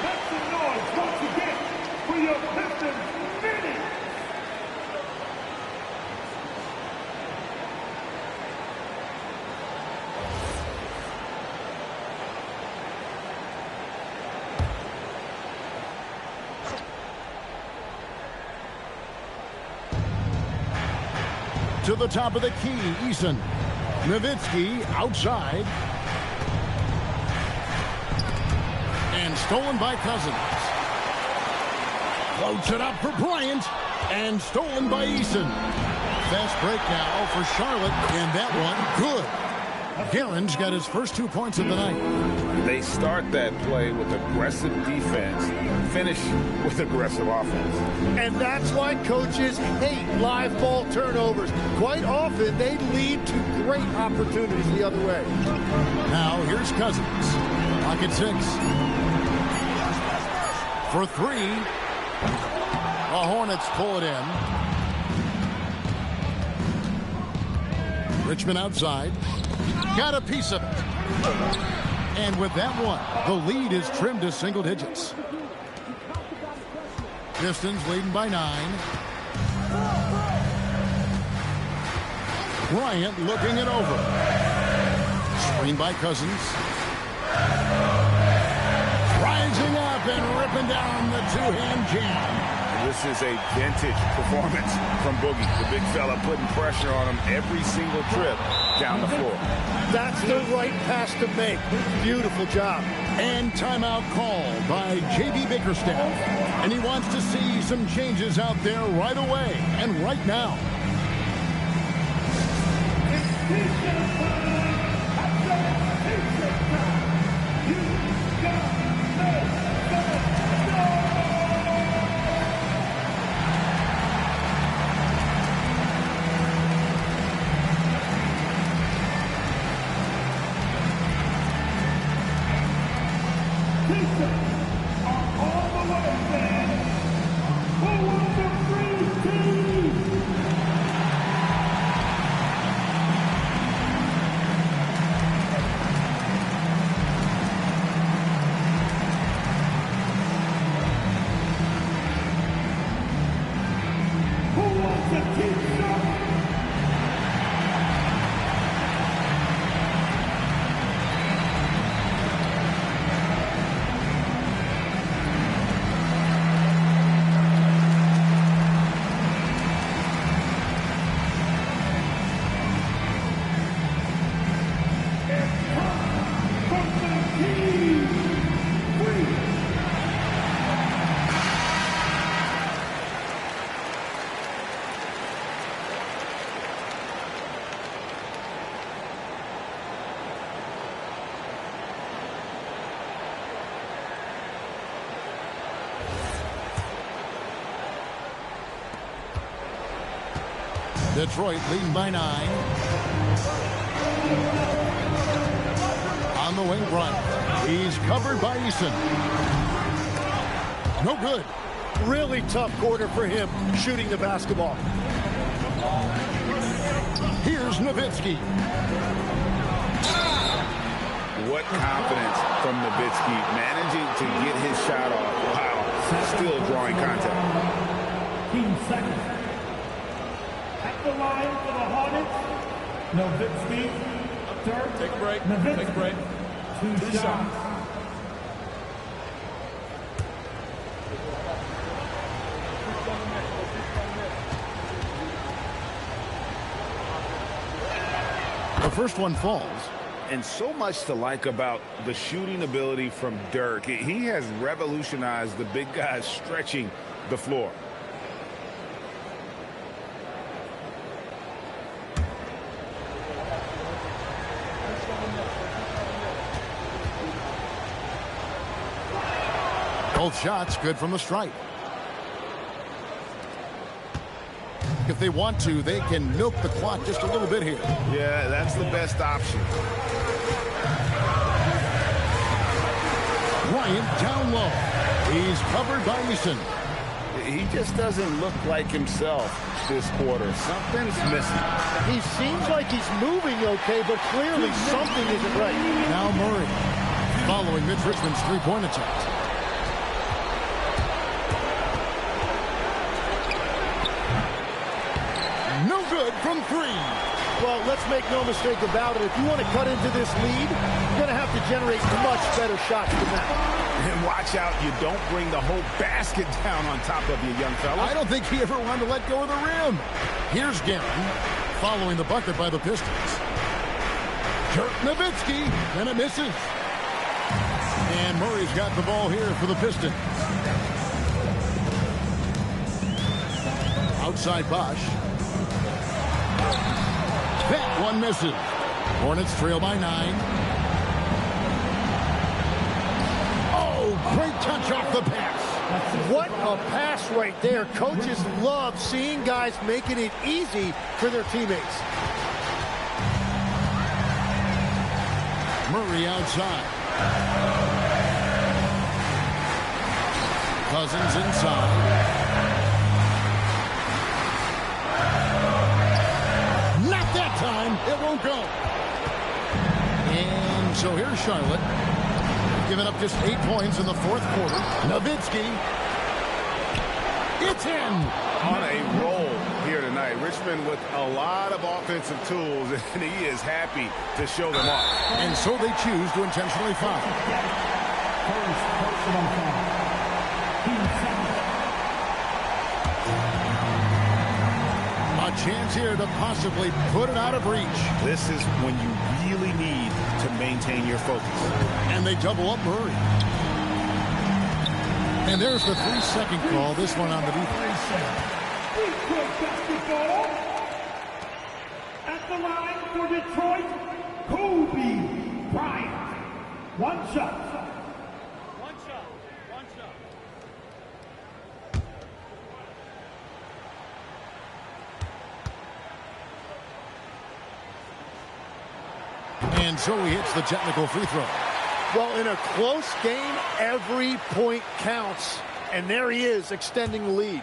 Make some noise once again for your Pistons Phoenix. To the top of the key, Eason. Nowitzki outside. And stolen by Cousins. Floats it up for Bryant. And stolen by Eason. Fast break now for Charlotte. And that one, good. Guerin's got his first 2 points of the night. They start that play with aggressive defense, finish with aggressive offense. And that's why coaches hate live ball turnovers. Quite often, they lead to great opportunities the other way. Now, here's Cousins. Pocket 6. For 3. The Hornets pull it in. Richmond outside. Got a piece of it. And with that one, the lead is trimmed to single digits. Pistons leading by 9. Bryant looking it over. Screen by Cousins. Rising up and ripping down the two-hand jam. This is a vintage performance from Boogie. The big fella putting pressure on him every single trip down the floor. That's the right pass to make. Beautiful job. And timeout called by J.B. Bickerstaff. And he wants to see some changes out there right away and right now. Detroit leading by 9. On the wing, Bryant. He's covered by Eason. No good. Really tough quarter for him shooting the basketball. Here's Nowitzki. What confidence from Nowitzki, managing to get his shot off while still drawing contact. Team second. At the line for the Hornets, Nowitzki. Third. Take a break. Nowitzki. Take a break. Two shots. The first one falls. And so much to like about the shooting ability from Dirk. He has revolutionized the big guys stretching the floor. Both shots good from the stripe. If they want to, they can milk the clock just a little bit here. Yeah, that's the best option. Bryant down low. He's covered by Eason. He just doesn't look like himself this quarter. Something's missing. He seems like he's moving okay, but clearly something isn't right. Now Murray following Mitch Richmond's three-point attempt. No good from three. Well, let's make no mistake about it. If you want to cut into this lead, you're going to have to generate much better shots than that. And watch out, you don't bring the whole basket down on top of you, young fella. I don't think he ever wanted to let go of the rim. Here's Gavin following the bucket by the Pistons. Dirk Nowitzki, and it misses. And Murray's got the ball here for the Pistons. Outside Bosch. That one misses. Hornets trail by 9. Oh, great touch off the pass. What a pass right there. Coaches love seeing guys making it easy for their teammates. Murray outside. Cousins inside. Not that time. It won't go. And so here's Charlotte. Giving up just 8 points in the fourth quarter. Nowitzki. It's in. On a roll here tonight. Richmond with a lot of offensive tools, and he is happy to show them off. And so they choose to intentionally foul. First personal foul. Team second. A chance here to possibly put it out of reach. This is when you really need to maintain your focus. And they double up Murray. And there's the 3-second call. This one on the defense. Detroit basketball. At the line for Detroit, Kobe Bryant. One shot. One shot. One shot. And so he hits the technical free throw. Well, in a close game, every point counts. And there he is, extending the lead.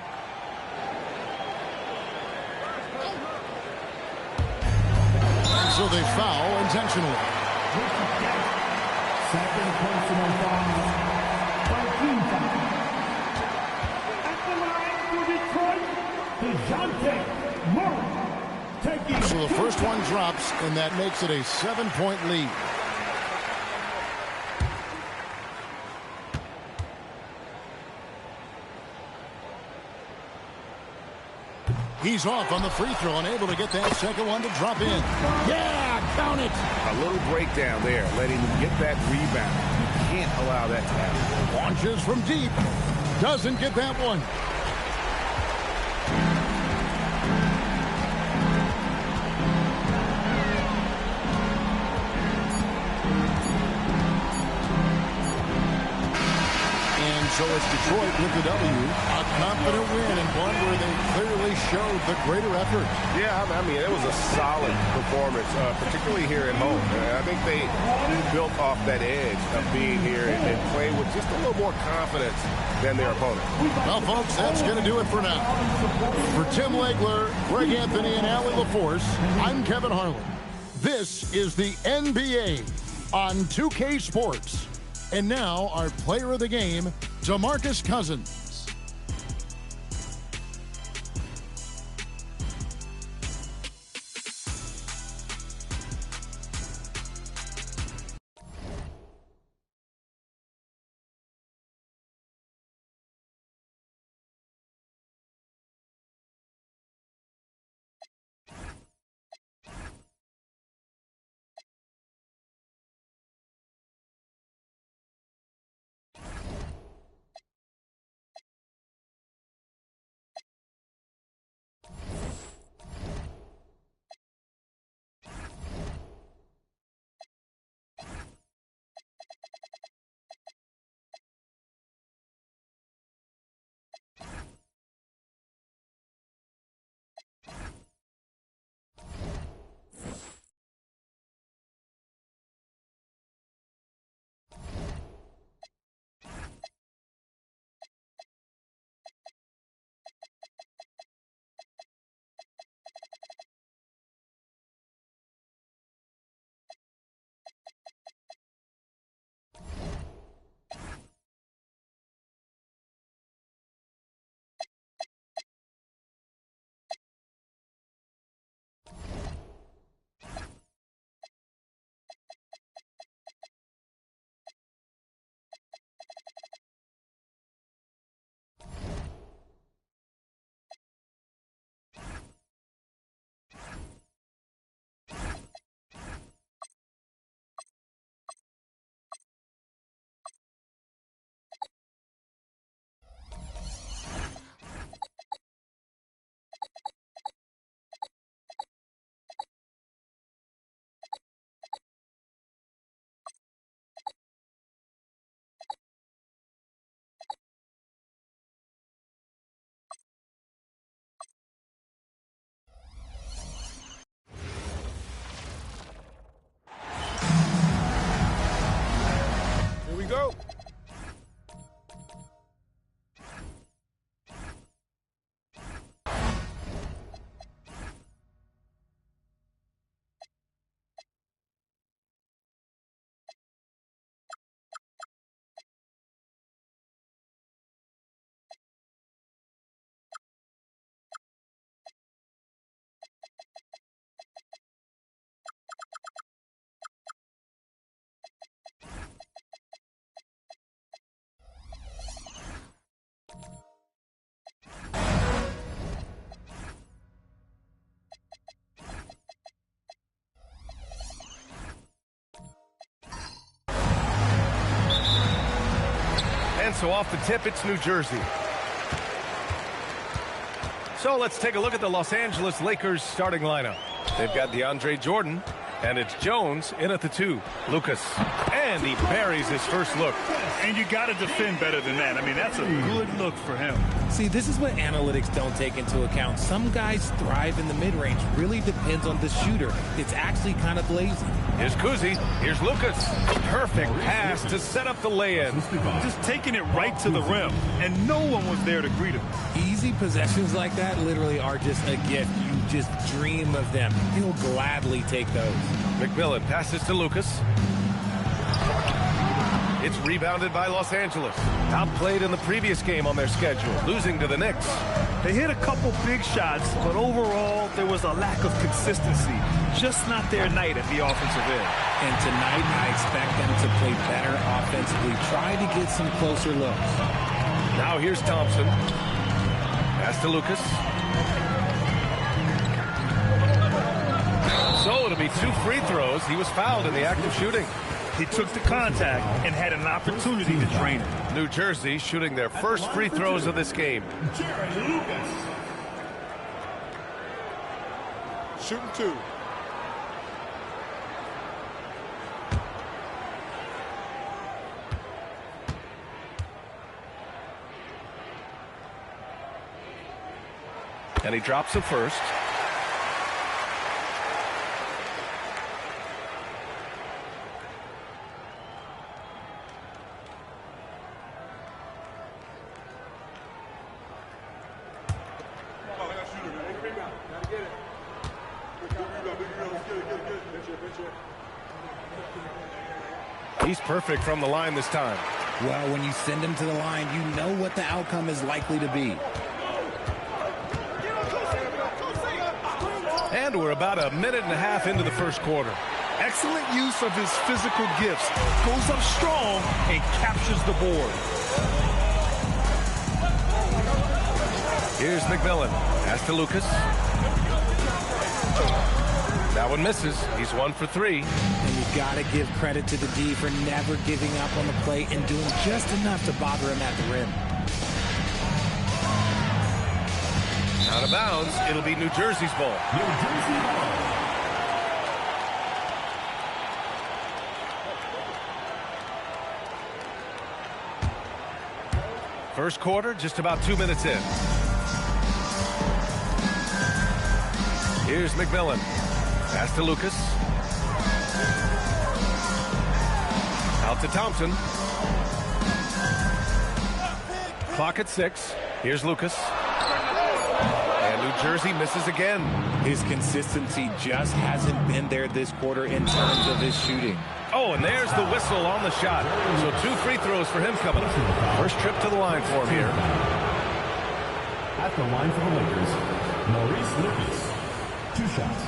And so they foul intentionally. Second personal foul. At the line for Detroit, DeJounte Murray. Taking So the first one drops, and that makes it a 7-point lead. He's off on the free throw, unable to get that second one to drop in. Yeah, count it. A little breakdown there, letting him get that rebound. You can't allow that to happen. Launches from deep. Doesn't get that one. So it's Detroit with the W. A confident win and one where they clearly showed the greater effort. Yeah, I mean, it was a solid performance, particularly here at home. I think they built off that edge of being here and playing with just a little more confidence than their opponent. Well, folks, that's going to do it for now. For Tim Legler, Greg Anthony, and Allie LaForce, I'm Kevin Harlan. This is the NBA on 2K Sports. And now, our player of the game, DeMarcus Cousins. so off the tip, it's New Jersey. So let's take a look at the Los Angeles Lakers starting lineup. They've got DeAndre Jordan, and it's Jones in at the 2. Lucas, and he buries his first look. And you got to defend better than that. I mean, that's a good look for him. See, this is what analytics don't take into account. Some guys thrive in the mid-range. Really depends on the shooter. It's actually kind of lazy. Here's Kuzi. Here's Lucas. Perfect pass to set up the lay-in. Just taking it right to the rim, and no one was there to greet him. Easy possessions like that literally are just a gift. You just dream of them. He'll gladly take those. McMillan passes to Lucas. It's rebounded by Los Angeles. Outplayed in the previous game on their schedule, losing to the Knicks. They hit a couple big shots, but overall, there was a lack of consistency. Just not their night at the offensive end. And tonight, I expect them to play better offensively. Try to get some closer looks. Now here's Thompson. Pass to Lucas. So it'll be 2 free throws. He was fouled in the act of shooting. He took the contact and had an opportunity to drain it. New Jersey shooting their first free throws of this game. Shooting 2. And he drops the first. He's perfect from the line this time. Well, when you send him to the line, you know what the outcome is likely to be. And we're about a minute and a half into the first quarter. Excellent use of his physical gifts. Goes up strong and captures the board. Here's McMillan. Pass to Lucas. That one misses. He's 1 for 3. And you got to give credit to the D for never giving up on the plate and doing just enough to bother him at the rim. Out of bounds. It'll be New Jersey's ball. New Jersey ball. First quarter, just about 2 minutes in. Here's McMillan. Pass to Lucas. Out to Thompson. Clock at 6. Here's Lucas. And New Jersey misses again. His consistency just hasn't been there this quarter in terms of his shooting. Oh, and there's the whistle on the shot. So 2 free throws for him coming up. First trip to the line for him here. At the line for the Lakers, Maurice Lucas. 2 shots.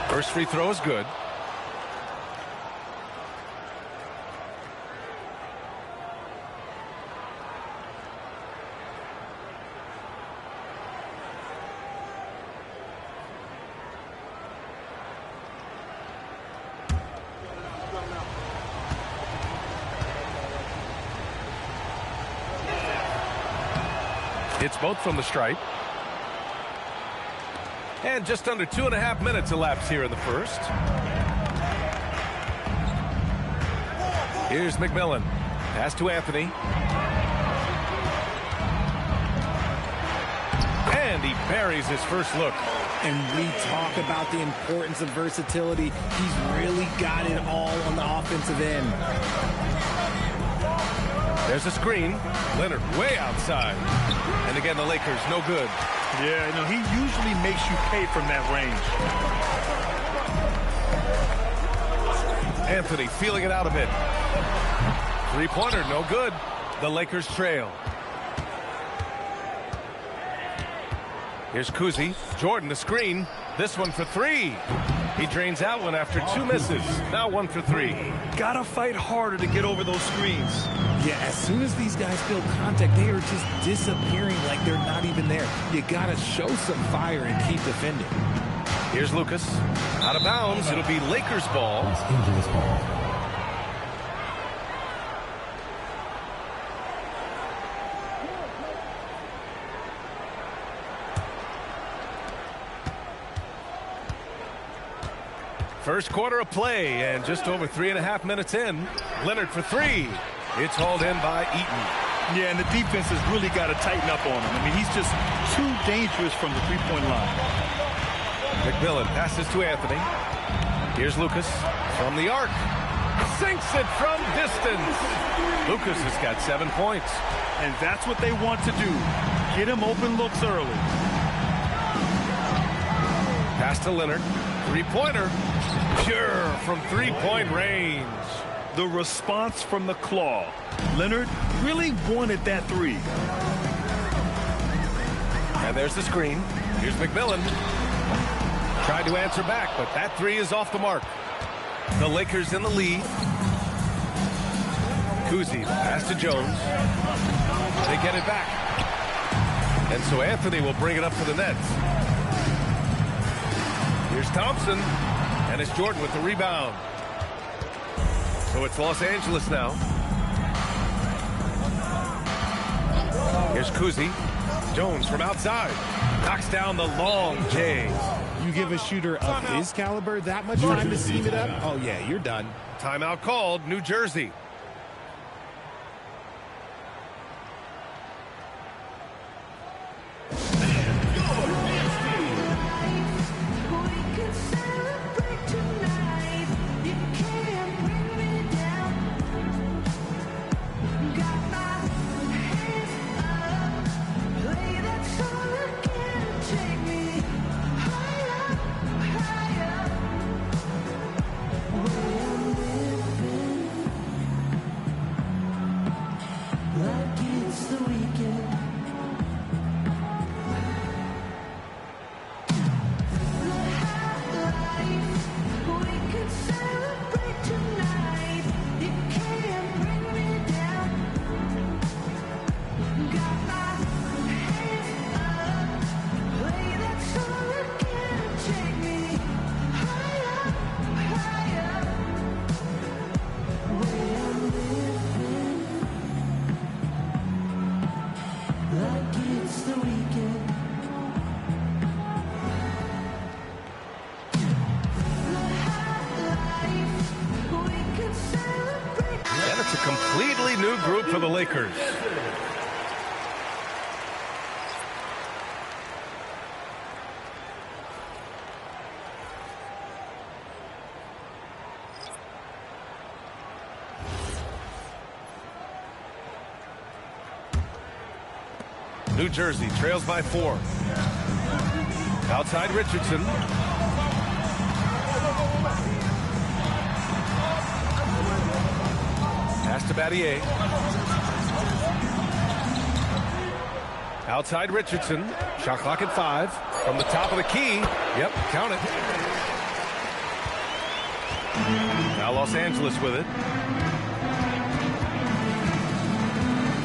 First free throw is good. It's both from the stripe. And just under 2.5 minutes elapsed here in the first. Here's McMillan. Pass to Anthony. And he buries his first look. And we talk about the importance of versatility. He's really got it all on the offensive end. There's a screen. Leonard way outside. And again, the Lakers no good. Yeah, no, he usually makes you pay from that range. Anthony feeling it out a bit. Three-pointer, no good. The Lakers trail. Here's Kuzi. Jordan, the screen. This one for 3. He drains out one after 2 misses. Now 1 for 3. Gotta fight harder to get over those screens. Yeah, as soon as these guys feel contact, they are just disappearing like they're not even there. You gotta show some fire and keep defending. Here's Lucas. Out of bounds. It'll be Lakers ball. Los Angeles ball. First quarter of play, and just over 3.5 minutes in. Leonard for 3. It's hauled in by Eaton. Yeah, and the defense has really got to tighten up on him. I mean, he's just too dangerous from the three-point line. McMillan passes to Anthony. Here's Lucas from the arc. Sinks it from distance. Lucas has got 7 points. And that's what they want to do. Get him open looks early. Pass to Leonard. Three-pointer. Pure from three-point range. The response from the claw. Leonard really wanted that 3. And there's the screen. Here's McMillan. Tried to answer back, but that 3 is off the mark. The Lakers in the lead. Kuzi pass to Jones. They get it back. And so Anthony will bring it up to the Nets. Here's Thompson. And it's Jordan with the rebound. So it's Los Angeles now. Here's Kuzi. Jones from outside. Knocks down the long J. You give a shooter of his caliber that much time to steam it up? Oh, yeah, you're done. Timeout called, New Jersey. Completely new group for the Lakers. New Jersey trails by 4. Outside Richardson. Pass to Battier. Outside Richardson. Shot clock at 5. From the top of the key. Yep, count it. Now Los Angeles with it.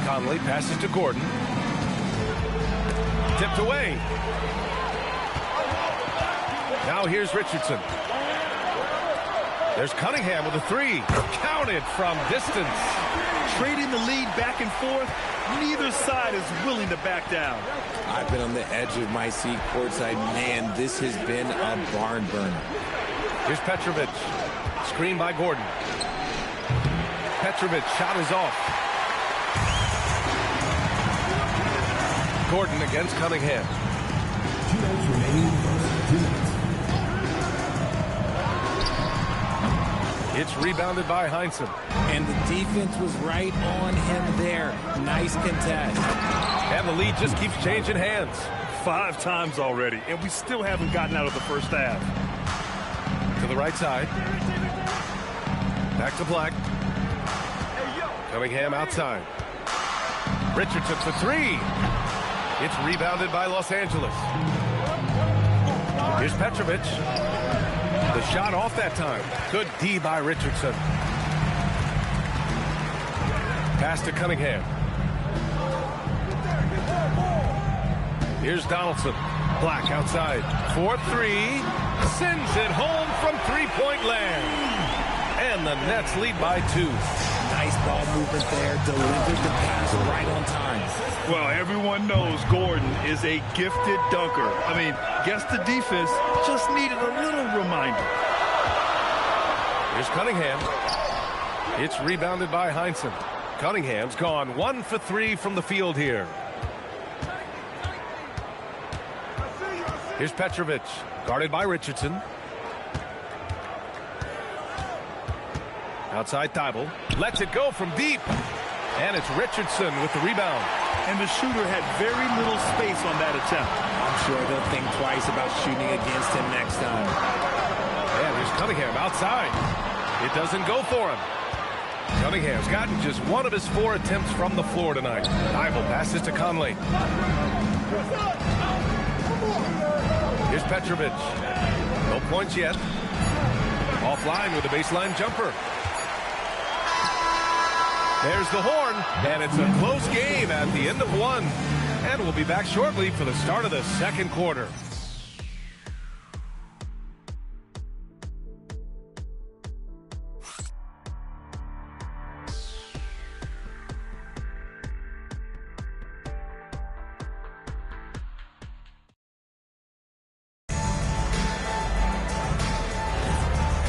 Conley passes to Gordon. Tipped away. Now here's Richardson. There's Cunningham with a 3. Counted from distance. Trading the lead back and forth. Neither side is willing to back down. I've been on the edge of my seat courtside. Man, this has been a barn burner. Here's Petrovic. Screen by Gordon. Petrovic shot is off. Gordon against Cunningham. 2 minutes remaining. 2 minutes. It's rebounded by Heinsohn. And the defense was right on him there. Nice contest. And the lead just keeps changing hands. 5 times already, and we still haven't gotten out of the first half. To the right side. Back to Black. Cunningham outside. Richardson for 3. It's rebounded by Los Angeles. Here's Petrovic. The shot off that time. Good D by Richardson. Pass to Cunningham. Here's Donaldson. Black outside. 4-3. Sends it home from three-point land. And the Nets lead by 2. Nice ball movement there. Delivered the pass right on time. Well, everyone knows Gordon is a gifted dunker. I mean, guess the defense just needed a little reminder. Here's Cunningham. It's rebounded by Heinsohn. Cunningham's gone 1 for 3 from the field here. Here's Petrovic, guarded by Richardson. Outside Thibault. Lets it go from deep. And it's Richardson with the rebound. And the shooter had very little space on that attempt. I'm sure they'll think twice about shooting against him next time. And there's Cunningham outside. It doesn't go for him. Cunningham's gotten just 1 of his 4 attempts from the floor tonight. Thibault passes to Conley. Here's Petrovic. No points yet. Offline with a baseline jumper. There's the horn, and it's a close game at the end of 1. And we'll be back shortly for the start of the second quarter.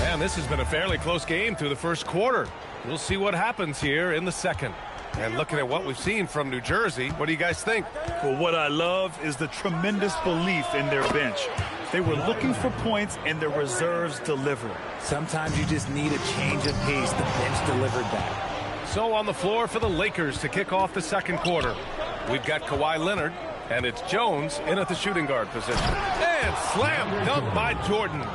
And this has been a fairly close game through the first quarter. We'll see what happens here in the second. And looking at what we've seen from New Jersey, what do you guys think? Well, what I love is the tremendous belief in their bench. They were looking for points, and their reserves delivered. Sometimes you just need a change of pace. The bench delivered that. So on the floor for the Lakers to kick off the second quarter, we've got Kawhi Leonard, and it's Jones in at the shooting guard position. And slam dunk by Jordan.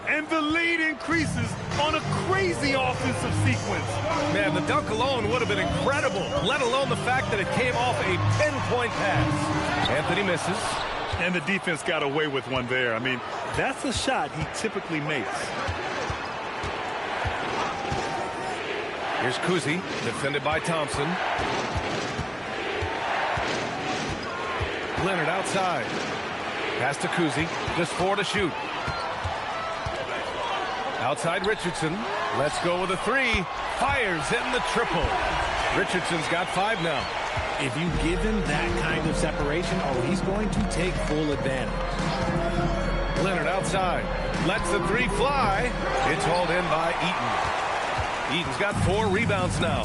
And the lead increases on a crazy offensive sequence. Man, the dunk alone would have been incredible, let alone the fact that it came off a 10-point pass. Anthony misses. And the defense got away with one there. I mean, that's a shot he typically makes. Here's Kuzi, defended by Thompson. Leonard outside. Pass to Kuzi, just 4 to shoot. Outside Richardson. Let's go with a 3. Fires in the triple. Richardson's got 5 now. If you give him that kind of separation, he's going to take full advantage. Leonard outside. Lets the 3 fly. It's hauled in by Eaton. Eaton's got 4 rebounds now.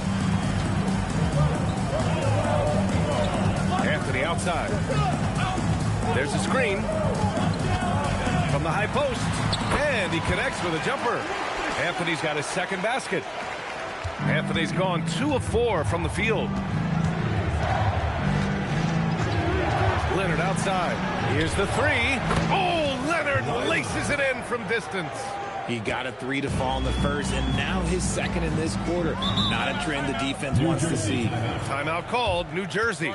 Anthony outside. There's a screen from the high post. And he connects with a jumper. Anthony's got his second basket. Anthony's gone 2 of 4 from the field. Leonard outside. Here's the 3. Oh, Leonard laces it in from distance. He got a 3 to fall in the first, and now his second in this quarter. Not a trend the defense wants to see. Timeout called, New Jersey.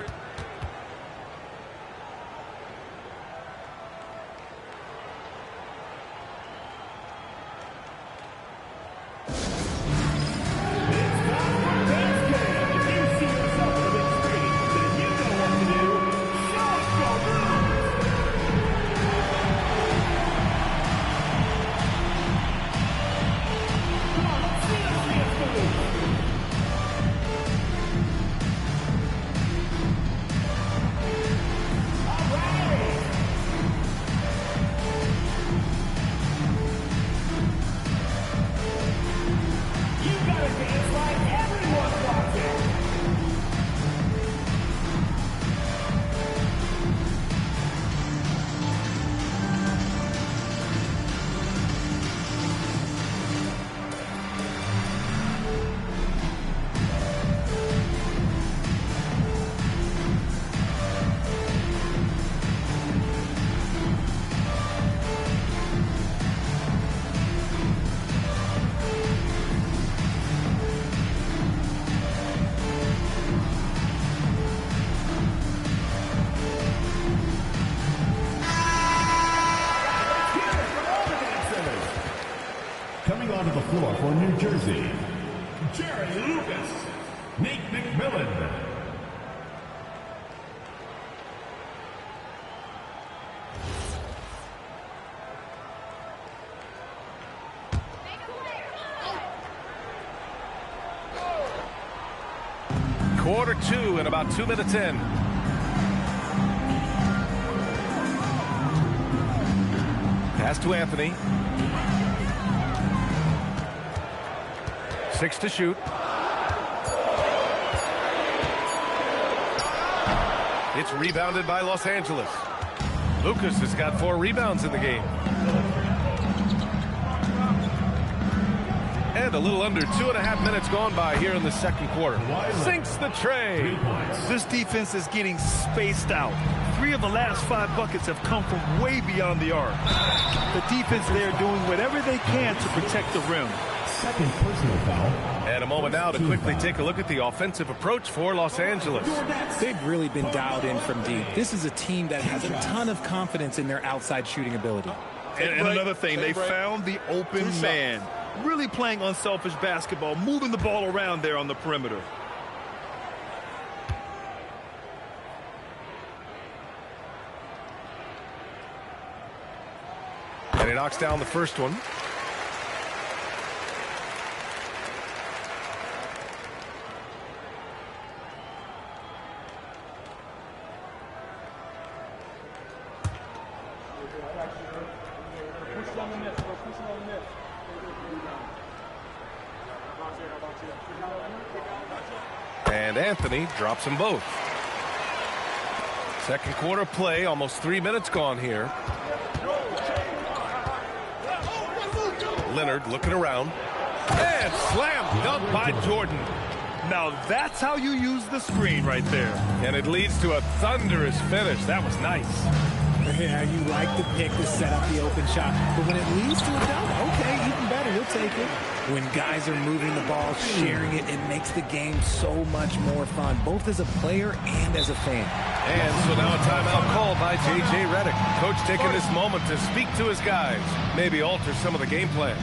jersey, Jerry Lucas, Nate McMillan. Quarter 2 and about 2 minutes in. Pass to Anthony. 6 to shoot. It's rebounded by Los Angeles. Lucas has got 4 rebounds in the game. And a little under 2.5 minutes gone by here in the second quarter. Sinks the tray. This defense is getting spaced out. 3 of the last 5 buckets have come from way beyond the arc. The defense there doing whatever they can to protect the rim. Second personal foul. And a moment now to quickly take a look at the offensive approach for Los Angeles. They've really been dialed in from deep. This is a team that has a ton of confidence in their outside shooting ability. And another thing, they found the open man. Really playing unselfish basketball, moving the ball around there on the perimeter. And he knocks down the first one. And Anthony drops them both. Second quarter play, almost 3 minutes gone here. Leonard looking around. And slam dunk by Jordan. Now that's how you use the screen right there. And it leads to a thunderous finish. That was nice. Yeah, you like the pick to set up the open shot. But when it leads to a dunk, okay, even better, you'll take it. When guys are moving the ball, sharing it, it makes the game so much more fun, both as a player and as a fan. And so now a timeout called by J.J. Redick. Coach taking this moment to speak to his guys, maybe alter some of the game plan.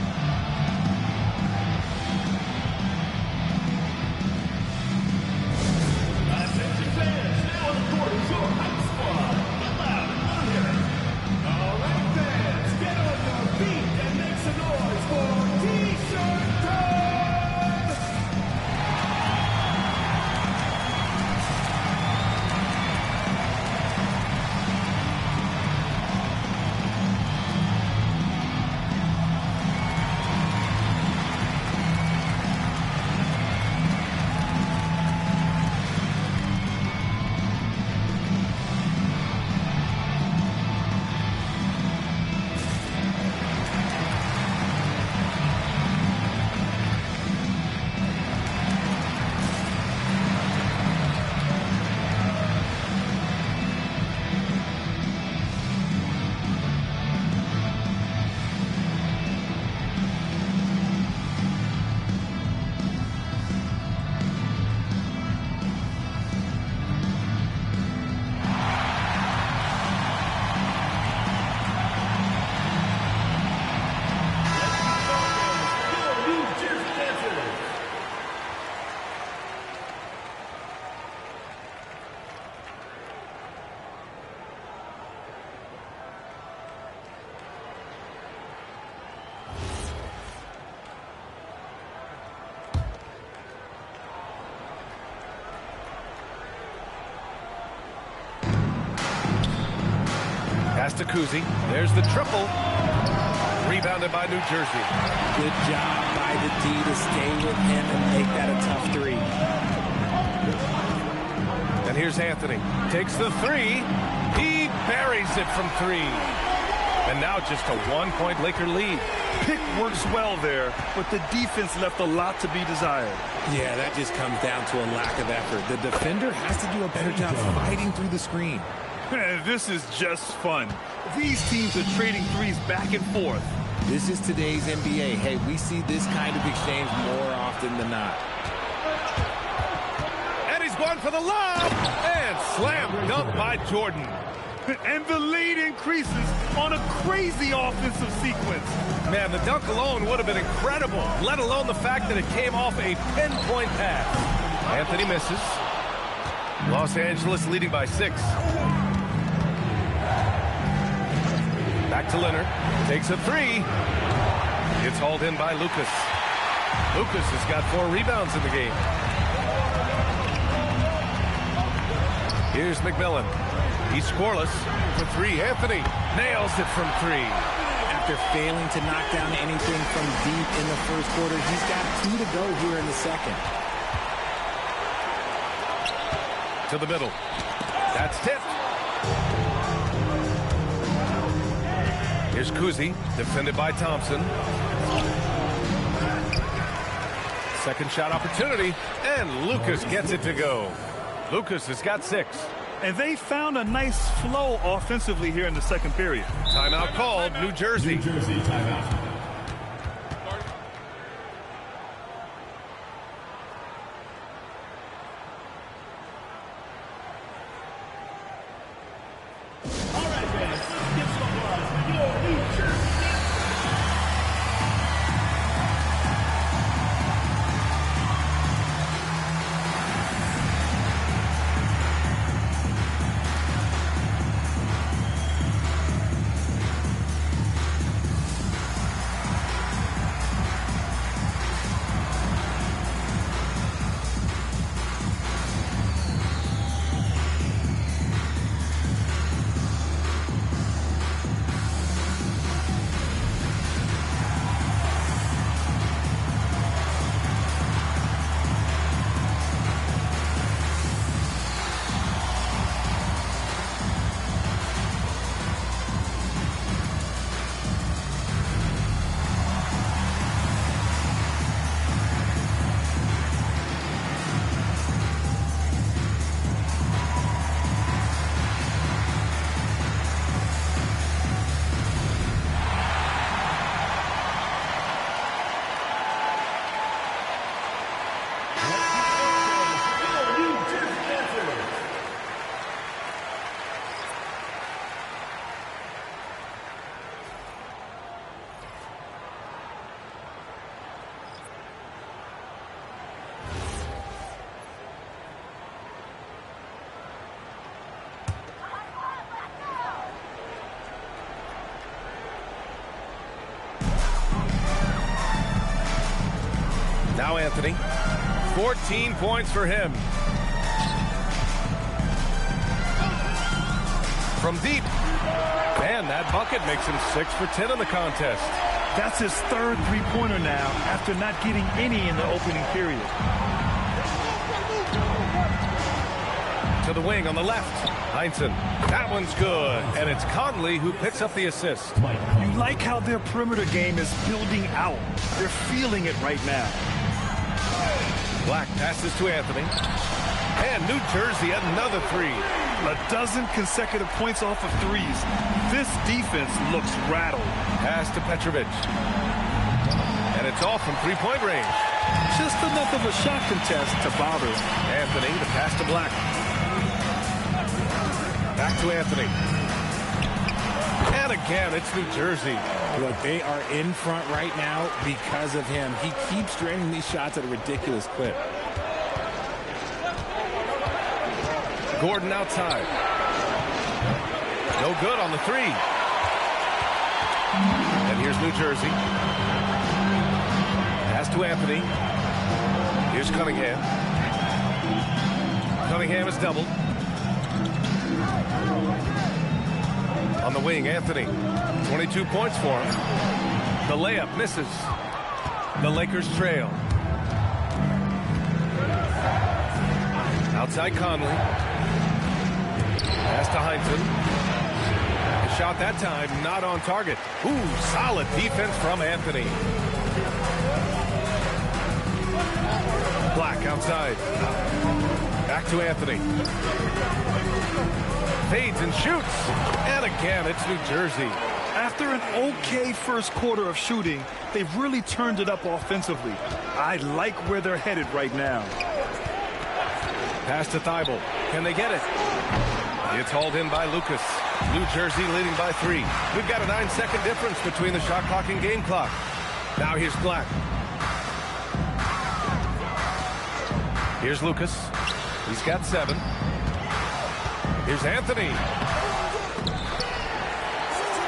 Pass to Kuzi. There's the triple. Rebounded by New Jersey. Good job by the D to stay with him and make that a tough three. And here's Anthony. Takes the three. He buries it from 3. And now just a 1-point Laker lead. Pick works well there, but the defense left a lot to be desired. Yeah, that just comes down to a lack of effort. The defender has to do a better job fighting through the screen. This is just fun. These teams are trading threes back and forth. This is today's NBA. Hey, we see this kind of exchange more often than not. And he's going for the lob. And slam dunk by Jordan. And the lead increases on a crazy offensive sequence. Man, the dunk alone would have been incredible, let alone the fact that it came off a pinpoint pass. Anthony misses. Los Angeles leading by 6. Back to Leonard. Takes a 3. It's hauled in by Lucas. Lucas has got 4 rebounds in the game. Here's McMillan. He's scoreless for 3. Anthony nails it from 3. After failing to knock down anything from deep in the first quarter, he's got 2 to go here in the second. To the middle. That's tipped. Here's Kuzi, defended by Thompson. Second shot opportunity, and Lucas gets it to go. Lucas has got 6. And they found a nice flow offensively here in the second period. Timeout called, New Jersey. New Jersey timeout. Now Anthony. 14 points for him. From deep. And that bucket makes him 6 for 10 in the contest. That's his 3rd three-pointer now after not getting any in the opening period. To the wing on the left. Heinsohn. That one's good. And it's Conley who picks up the assist. You like how their perimeter game is building out. They're feeling it right now. Black passes to Anthony. And New Jersey another 3. A dozen consecutive points off of threes. This defense looks rattled. Pass to Petrovic. And it's off from 3-point range. Just enough of a shot contest to bother him. Anthony, the pass to Black. Back to Anthony. And again, it's New Jersey. Look, they are in front right now because of him. He keeps draining these shots at a ridiculous clip. Gordon outside. No good on the 3. And here's New Jersey. Pass to Anthony. Here's Cunningham. Cunningham is doubled. On the wing, Anthony. 22 points for him. The layup misses. The Lakers trail. Outside Conley. Pass to Heinsohn. A shot that time, not on target. Ooh, solid defense from Anthony. Black outside. Back to Anthony. Fades and shoots. And again, it's New Jersey. After an okay first quarter of shooting, they've really turned it up offensively. I like where they're headed right now. Pass to Thibault. Can they get it? It's hauled in by Lucas. New Jersey leading by 3. We've got a 9-second difference between the shot clock and game clock. Now here's Black. Here's Lucas. He's got 7. Here's Anthony.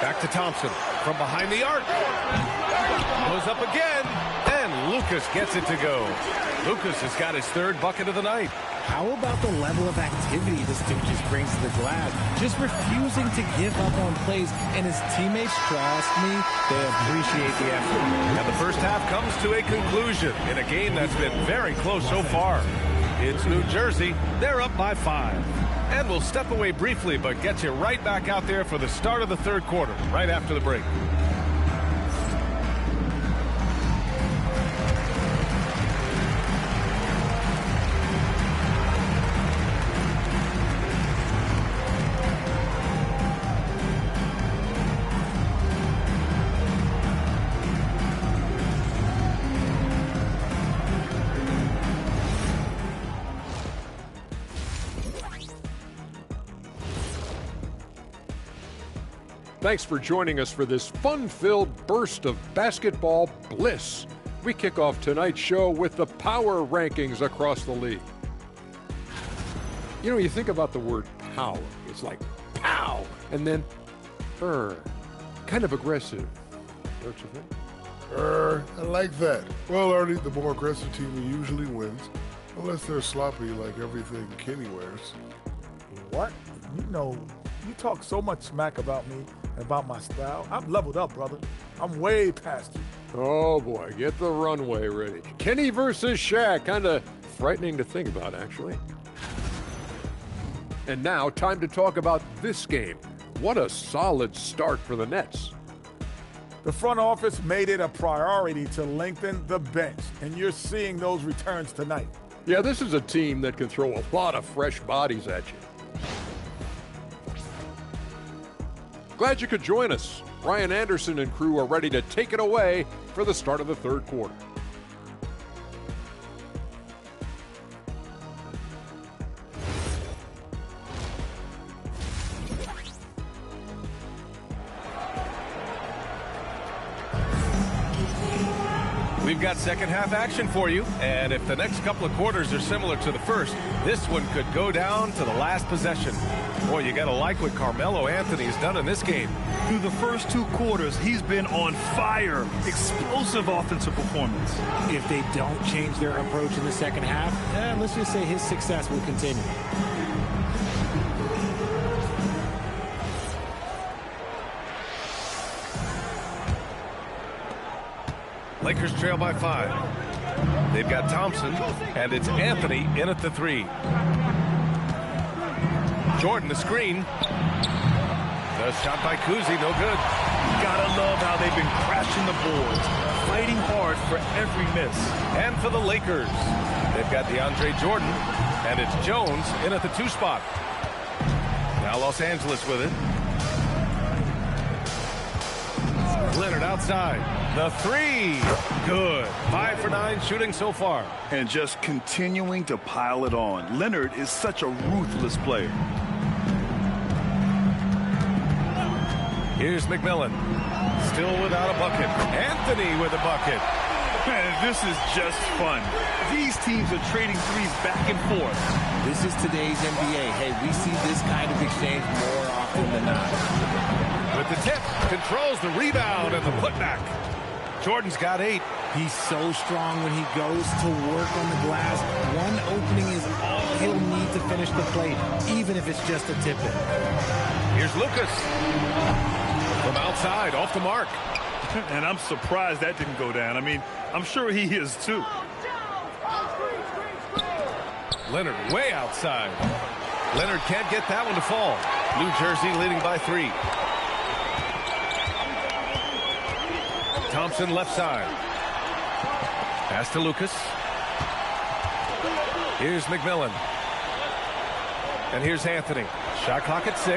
Back to Thompson from behind the arc. Goes up again, and Lucas gets it to go. Lucas has got his 3rd bucket of the night. How about the level of activity this dude just brings to the glass? Just refusing to give up on plays, and his teammates, trust me, they appreciate the effort. And the first half comes to a conclusion in a game that's been very close so far. It's New Jersey. They're up by 5. And we'll step away briefly, but get you right back out there for the start of the 3rd quarter, right after the break. Thanks for joining us for this fun-filled burst of basketball bliss. We kick off tonight's show with the power rankings across the league. You know, you think about the word power. It's like pow, and then kind of aggressive, don't you think? I like that. Well, Ernie, the more aggressive team usually wins, unless they're sloppy like everything Kenny wears. What? You know, you talk so much smack about me and about my style. I'm leveled up, brother. I'm way past you. Oh, boy, get the runway ready. Kenny versus Shaq, kind of frightening to think about, actually. And now, time to talk about this game. What a solid start for the Nets. The front office made it a priority to lengthen the bench, and you're seeing those returns tonight. Yeah, this is a team that can throw a lot of fresh bodies at you. Glad you could join us. Ryan Anderson and crew are ready to take it away for the start of the 3rd quarter. We've got second half action for you, and if the next couple of quarters are similar to the first, this one could go down to the last possession. Boy, you gotta like what Carmelo Anthony's done in this game. Through the first 2 quarters, he's been on fire. Explosive offensive performance. If they don't change their approach in the second half, let's just say his success will continue. Lakers trail by 5. They've got Thompson, and it's Anthony in at the 3. Jordan, the screen. The shot by Kuzi, no good. Gotta love how they've been crashing the boards, fighting hard for every miss. And for the Lakers, they've got DeAndre Jordan, and it's Jones in at the 2 spot. Now Los Angeles with it. Leonard outside. The 3. Good. 5 for 9 shooting so far. And just continuing to pile it on. Leonard is such a ruthless player. Here's McMillan. Still without a bucket. Anthony with a bucket. Man, this is just fun. These teams are trading threes back and forth. This is today's NBA. Hey, we see this kind of exchange more often than not. With the tip, controls the rebound and the putback. Jordan's got 8. He's so strong when he goes to work on the glass. One opening is all he'll need to finish the play, even if it's just a tip-in. Here's Lucas. From outside, off the mark. And I'm surprised that didn't go down. I mean, I'm sure he is too. Leonard way outside. Leonard can't get that one to fall. New Jersey leading by 3. Thompson left side. Pass to Lucas. Here's McMillan. And here's Anthony. Shot clock at 6.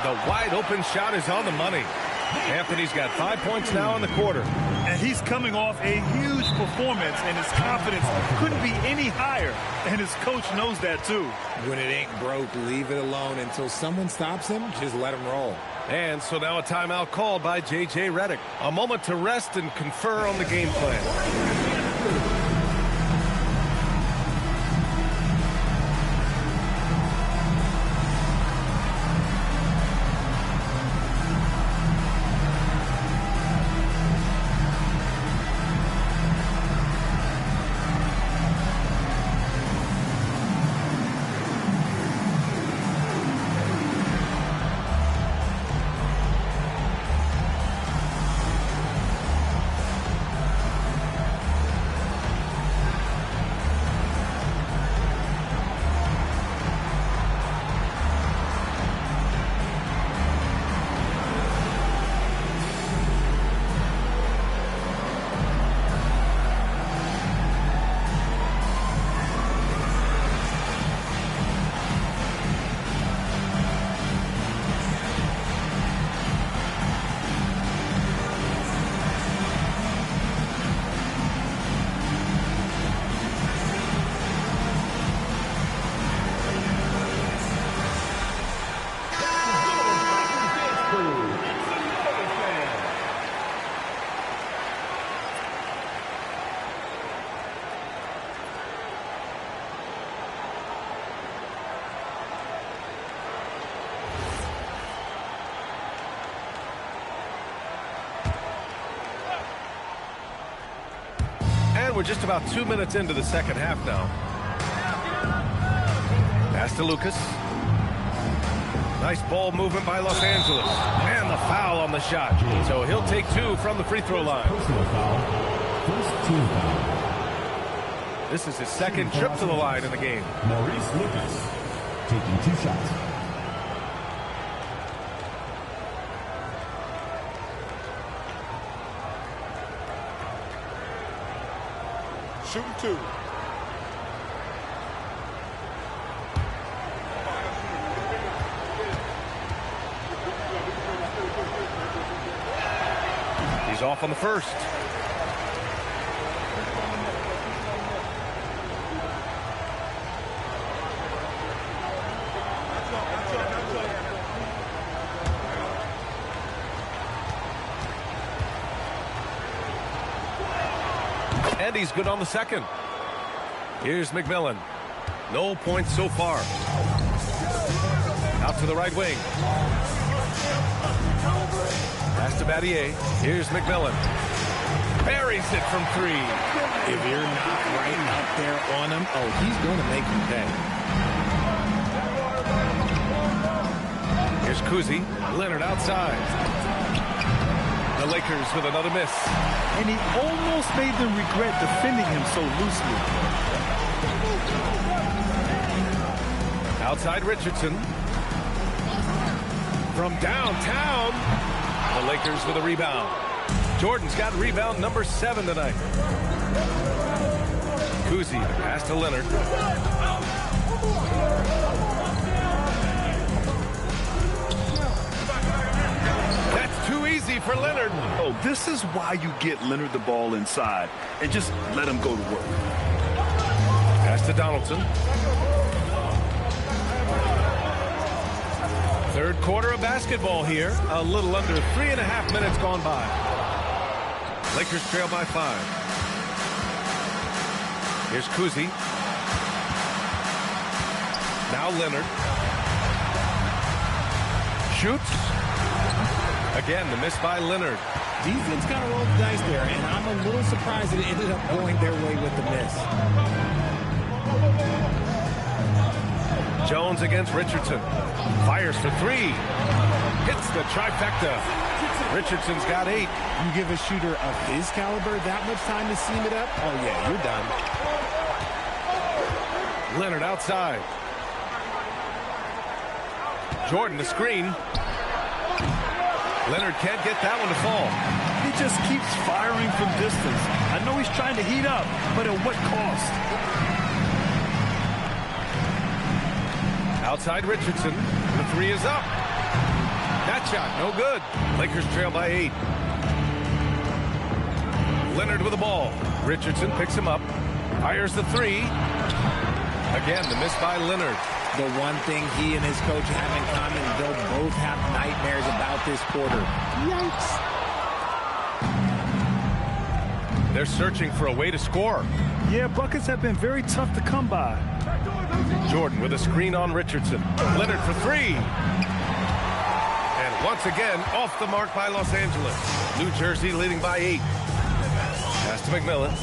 The wide open shot is on the money. Anthony's got 5 points now in the quarter. And he's coming off a huge performance, and his confidence couldn't be any higher. And his coach knows that, too. When it ain't broke, leave it alone until someone stops him. Just let him roll. And so now a timeout called by J.J. Redick. A moment to rest and confer on the game plan. We're just about 2 minutes into the second half now. Pass to Lucas. Nice ball movement by Los Angeles. And the foul on the shot. So he'll take 2 from the free throw line. Personal foul. First team foul. This is his second trip to the line in the game. Maurice Lucas taking 2 shots. Shooting 2. He's off on the first. And he's good on the second. Here's McMillan. No points so far. Out to the right wing. Pass to Battier. Here's McMillan. Buries it from 3. If you're not right up there on him, oh, he's going to make you pay. Here's Kuzi. Leonard outside. The Lakers with another miss. And he almost made them regret defending him so loosely. Outside Richardson. From downtown. The Lakers with a rebound. Jordan's got rebound number 7 tonight. Kuzi, the pass to Leonard. That's too easy for Leonard. Oh, this is why you get Leonard the ball inside and just let him go to work. Pass to Donaldson. Third quarter of basketball here. A little under 3.5 minutes gone by. Lakers trail by 5. Here's Kuzi. Now Leonard. Shoots. Again, the miss by Leonard. Defense kind of rolled the dice there, and I'm a little surprised that it ended up going their way with the miss. Jones against Richardson. Fires for 3. Hits the trifecta. Richardson's got 8. You give a shooter of his caliber that much time to seam it up? Oh, yeah, you're done. Leonard outside. Jordan the screen. Leonard can't get that one to fall. He just keeps firing from distance. I know he's trying to heat up, but at what cost? Outside Richardson. The 3 is up. That That shot, no good. Lakers trail by 8. Leonard with the ball. Richardson picks him up. Fires the 3. Again, the miss by Leonard. The one thing he and his coach have in common, they'll both have nightmares about this quarter. Yikes. They're searching for a way to score. Yeah, buckets have been very tough to come by. Jordan with a screen on Richardson. Leonard for 3. And once again, off the mark by Los Angeles. New Jersey leading by 8. Pass to McMillan.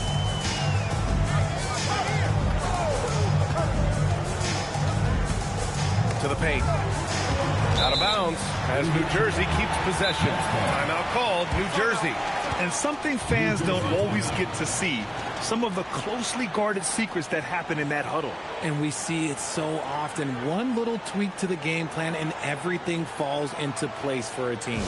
To the paint. Out of bounds as New Jersey keeps possession. Timeout called, New Jersey. And something fans don't always get to see. Some of the closely guarded secrets that happen in that huddle. And we see it so often. One little tweak to the game plan and everything falls into place for a team.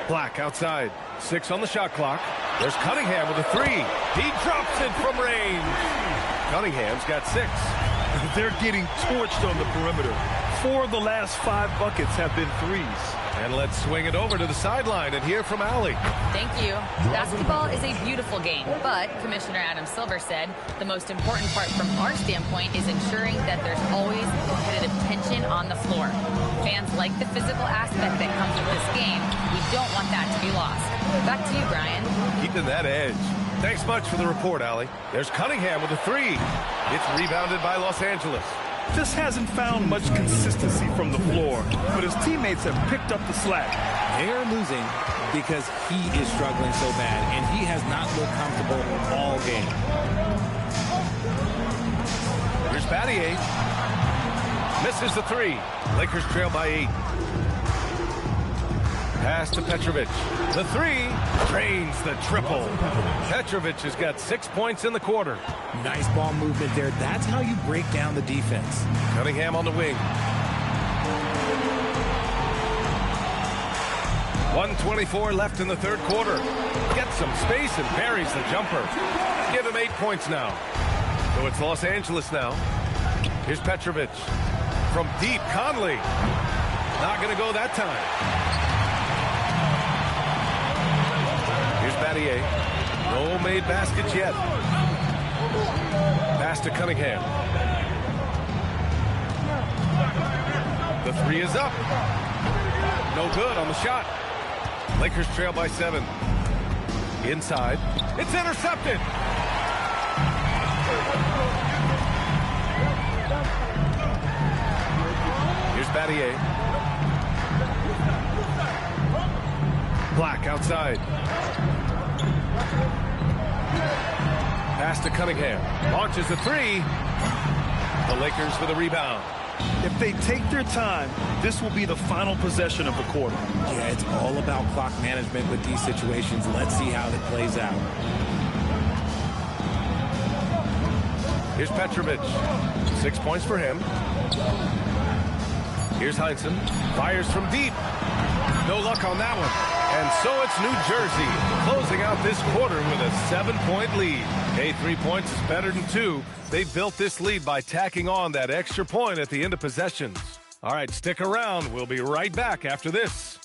Black outside. 6 on the shot clock. There's Cunningham with a 3. He drops it from range. Cunningham's got 6. They're getting torched on the perimeter. 4 of the last 5 buckets have been 3s. And let's swing it over to the sideline and hear from Allie. Thank you. Basketball is a beautiful game, but Commissioner Adam Silver said the most important part from our standpoint is ensuring that there's always competitive tension on the floor. Fans like the physical aspect that comes with this game. We don't want that to be lost. Back to you, Brian. Keeping that edge. Thanks much for the report, Allie. There's Cunningham with a 3. It's rebounded by Los Angeles. Just hasn't found much consistency from the floor, but his teammates have picked up the slack. They're losing because he is struggling so bad, and he has not looked comfortable all game. Here's Battier. Misses the 3. Lakers trail by 8. Pass to Petrovic. The 3 drains the triple. Petrovic has got 6 points in the quarter. Nice ball movement there. That's how you break down the defense. Cunningham on the wing. 1:24 left in the third quarter. Gets some space and buries the jumper. Give him 8 points now. So it's Los Angeles now. Here's Petrovic. From deep, Conley. Not going to go that time. Here's Battier. No made baskets yet. Pass to Cunningham. The 3 is up. No good on the shot. Lakers trail by 7. Inside. It's intercepted. Here's Battier. Black outside. Pass to Cunningham. Launches a 3. The Lakers for the rebound. If they take their time, this will be the final possession of the quarter. Yeah, it's all about clock management with these situations. Let's see how it plays out. Here's Petrovic. 6 points for him. Here's Heinsohn. Fires from deep. No luck on that one. And so it's New Jersey closing out this quarter with a 7-point lead. Hey, 3 points is better than 2. They built this lead by tacking on that extra point at the end of possessions. All right, stick around. We'll be right back after this.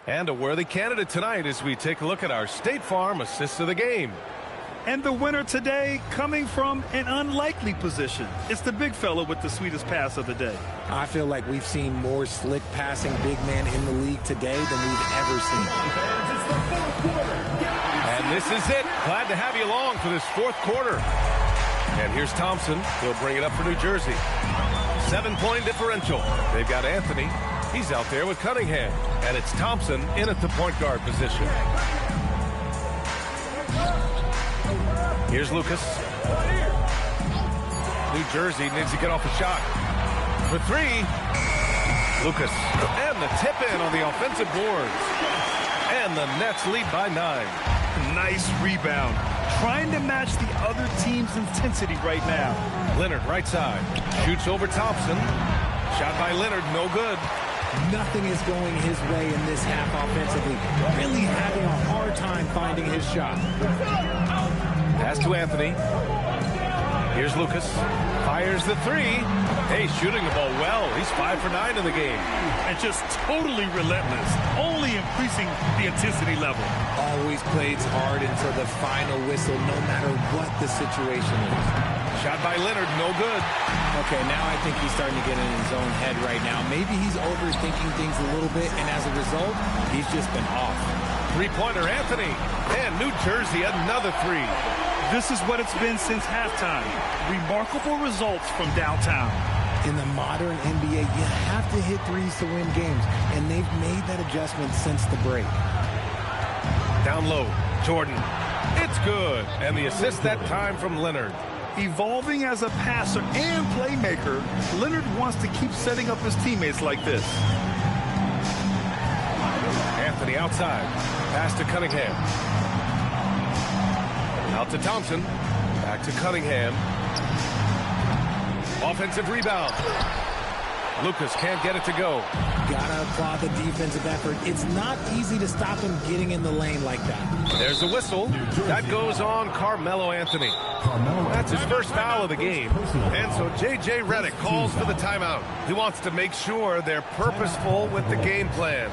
And a worthy candidate tonight as we take a look at our State Farm Assist of the Game. And the winner today coming from an unlikely position. It's the big fella with the sweetest pass of the day. I feel like we've seen more slick passing big man in the league today than we've ever seen. And this is it. Glad to have you along for this fourth quarter. And here's Thompson. He'll bring it up for New Jersey. 7-point differential. They've got Anthony. He's out there with Cunningham. And it's Thompson in at the point guard position. Here's Lucas. New Jersey needs to get off a shot. For 3. Lucas. And the tip in on the offensive boards. And the Nets lead by 9. Nice rebound. Trying to match the other team's intensity right now. Leonard right side. Shoots over Thompson. Shot by Leonard, no good. Nothing is going his way in this half offensively. Really having a hard time finding his shot. Pass to Anthony. Here's Lucas. Fires the 3. Hey, shooting the ball well. He's 5 for 9 in the game. And just totally relentless. Only increasing the intensity level. Always plays hard until the final whistle, no matter what the situation is. Shot by Leonard, no good. Okay, now I think he's starting to get in his own head right now. Maybe he's overthinking things a little bit, and as a result, he's just been off. 3-pointer Anthony. And New Jersey, another 3. This is what it's been since halftime. Remarkable results from downtown. In the modern NBA, you have to hit threes to win games, and they've made that adjustment since the break. Down low, Jordan. It's good. And the assist that time from Leonard. Evolving as a passer and playmaker, Leonard wants to keep setting up his teammates like this. Anthony outside. Pass to Cunningham. Out to Thompson. Back to Cunningham. Offensive rebound. Lucas can't get it to go. Gotta applaud the defensive effort. It's not easy to stop him getting in the lane like that. There's a whistle. That goes on Carmelo Anthony. That's his first foul of the game. And so J.J. Redick calls for the timeout. He wants to make sure they're purposeful with the game plan.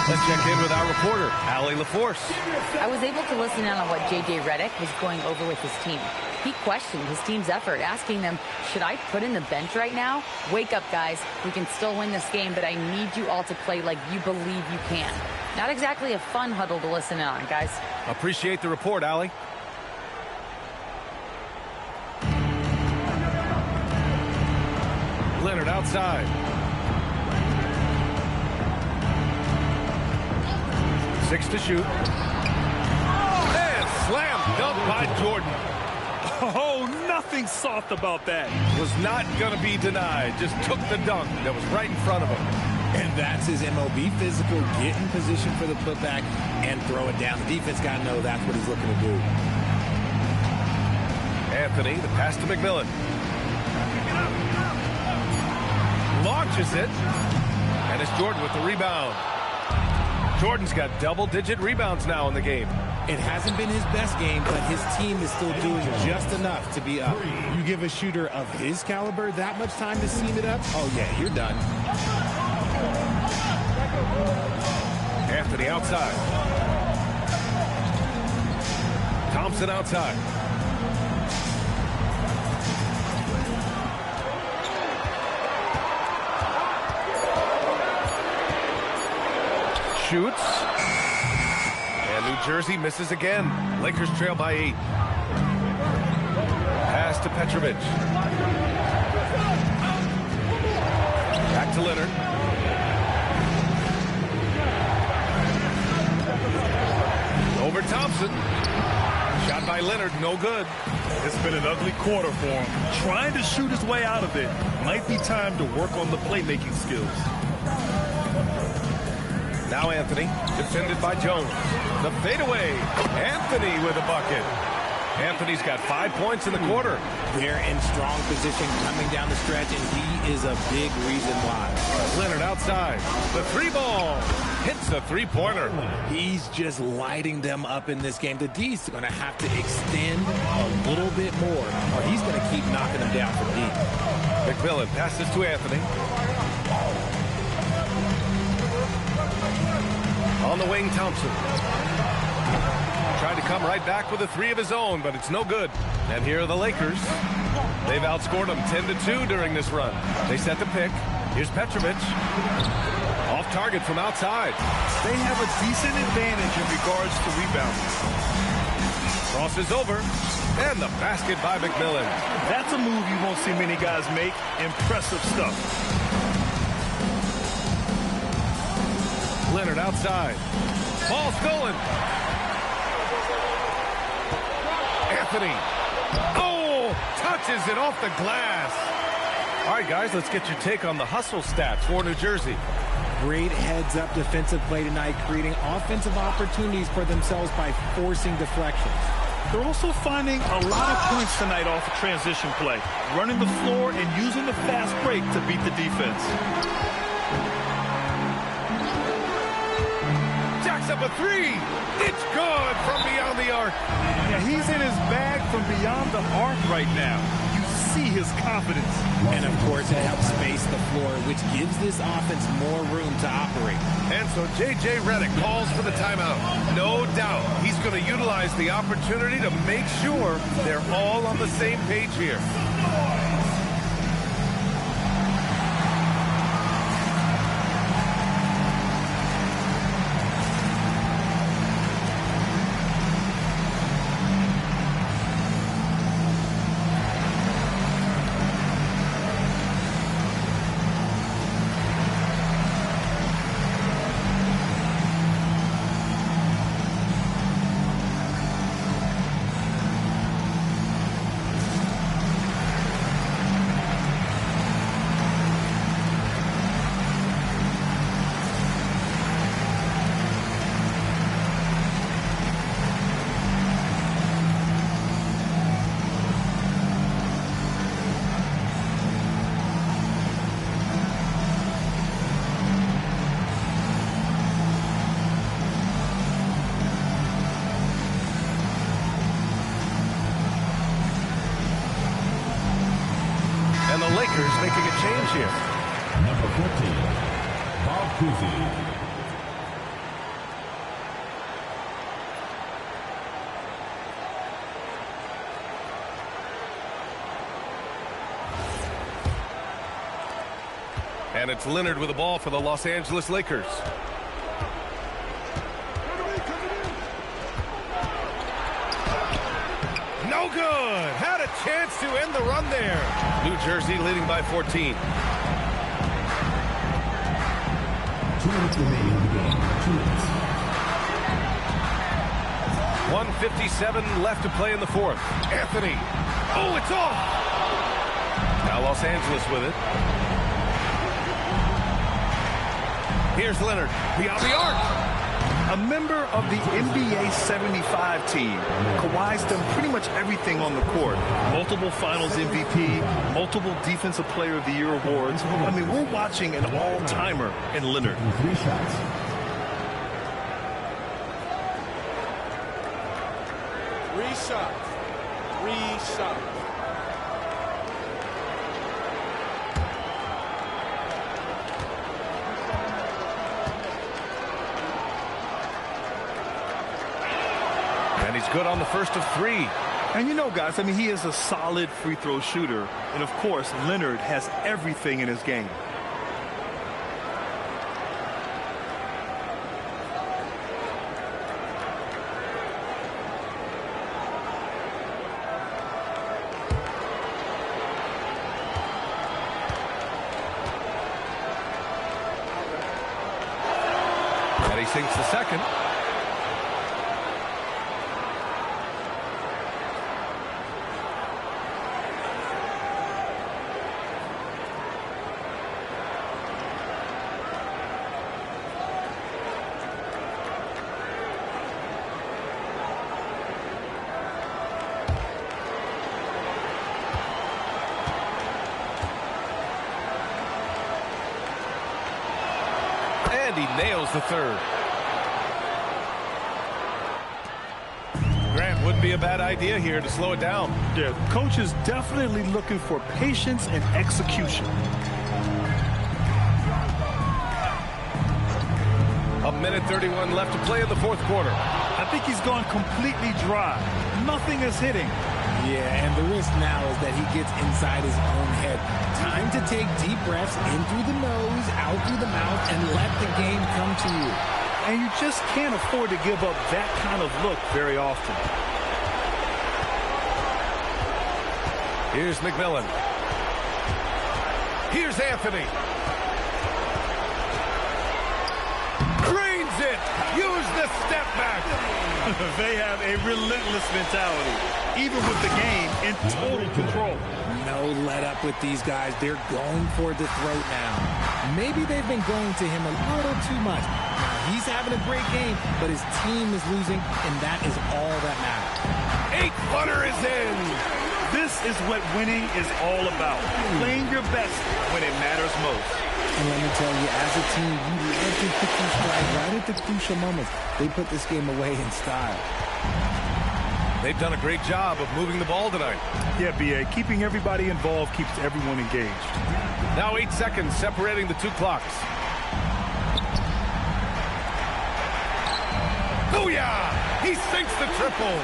Let's check in with our reporter, Allie LaForce. I was able to listen in on what J.J. Redick was going over with his team. He questioned his team's effort, asking them, should I put in the bench right now? Wake up, guys. We can still win this game, but I need you all to play like you believe you can. Not exactly a fun huddle to listen in on, guys. Appreciate the report, Allie. Leonard outside. 6 to shoot. And slam dunk by Jordan. Oh, nothing soft about that. Was not going to be denied. Just took the dunk that was right in front of him. And that's his MO. Be physical, get in position for the putback, and throw it down. The defense got to know that's what he's looking to do. Anthony, the pass to McMillan. Launches it. And it's Jordan with the rebound. Jordan's got double-digit rebounds now in the game. It hasn't been his best game, but his team is still doing just enough to be up. You give a shooter of his caliber that much time to seam it up, oh yeah, you're done. Anthony outside. Thompson outside. Shoots. And New Jersey misses again. Lakers trail by 8. Pass to Petrovic. Back to Leonard. Over Thompson. Shot by Leonard, no good. It's been an ugly quarter for him. Trying to shoot his way out of it. Might be time to work on the playmaking skills. Now Anthony, defended by Jones. The fadeaway. Anthony with a bucket. Anthony's got 5 points in the quarter. They're in strong position coming down the stretch, and he is a big reason why. Leonard outside. The 3-ball. Hits a 3-pointer. He's just lighting them up in this game. The D's going to have to extend a little bit more, or he's going to keep knocking them down from deep. McMillan passes to Anthony. On the wing, Thompson. Tried to come right back with a 3 of his own, but it's no good. And here are the Lakers. They've outscored them 10-2 during this run. They set the pick. Here's Petrovic. Off target from outside. They have a decent advantage in regards to rebounding. Crosses over. And the basket by McMillan. That's a move you won't see many guys make. Impressive stuff. Leonard outside. Ball stolen. Anthony. Oh, touches it off the glass. All right, guys, let's get your take on the hustle stats for New Jersey. Great heads-up defensive play tonight, creating offensive opportunities for themselves by forcing deflections. They're also finding a lot of points tonight off of transition play, running the floor and using the fast break to beat the defense. Jacks up a 3. It's good from beyond the arc. Yeah, he's in his bag from beyond the arc right now. You see his confidence. And, of course, it helps space the floor, which gives this offense more room to operate. And so J.J. Redick calls for the timeout. No doubt he's going to utilize the opportunity to make sure they're all on the same page here. And the Lakers making a change here. Number 14, Bob Cousy. And it's Leonard with the ball for the Los Angeles Lakers. No good. Had a chance to end the run there. New Jersey leading by 14. 2 minutes remaining in the game. 2 minutes. 1:57 left to play in the fourth. Anthony. Oh, it's off. Now Los Angeles with it. Here's Leonard beyond the arc. A member of the NBA 75 team. Kawhi's done pretty much everything on the court. Multiple Finals MVP, multiple Defensive Player of the Year awards. I mean, we're watching an all-timer in Leonard. 3 shots. Three shots. And he's good on the first of 3. And you know, guys, I mean, he is a solid free throw shooter. And, of course, Leonard has everything in his game. And he sinks the second. And he nails the third. Grant, wouldn't be a bad idea here to slow it down. Yeah, the coach is definitely looking for patience and execution. A minute 31 left to play in the fourth quarter. I think he's gone completely dry. Nothing is hitting. Yeah, and the risk now is that he gets inside his own head. Time to take deep breaths in through the nose, out through the mouth, and let the game come to you. And you just can't afford to give up that kind of look very often. Here's McMillan. Here's Anthony. Drains it. Use the step back. They have a relentless mentality, even with the game in total control. No let up with these guys. They're going for the throat now. Maybe they've been going to him a little too much. Now, he's having a great game, but his team is losing, and that is all that matters. 8-footer is in. This is what winning is all about. Playing your best when it matters most. And let me tell you, as a team, you love to hit your stride right at the crucial moments. They put this game away in style. They've done a great job of moving the ball tonight. Yeah, B.A., keeping everybody involved keeps everyone engaged. Now 8 seconds separating the two clocks. Booyah! He sinks the triple.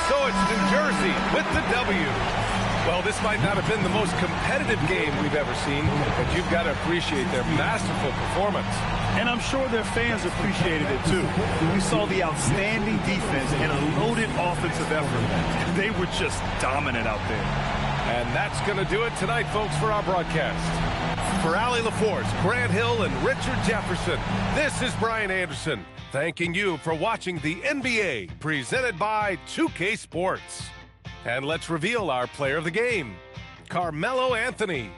So it's New Jersey with the W. Well, this might not have been the most competitive game we've ever seen, but you've got to appreciate their masterful performance. And I'm sure their fans appreciated it, too. We saw the outstanding defense and a loaded offensive effort. They were just dominant out there. And that's going to do it tonight, folks, for our broadcast. For Allie LaForce, Grant Hill, and Richard Jefferson, this is Brian Anderson, thanking you for watching the NBA, presented by 2K Sports. And let's reveal our player of the game, Carmelo Anthony.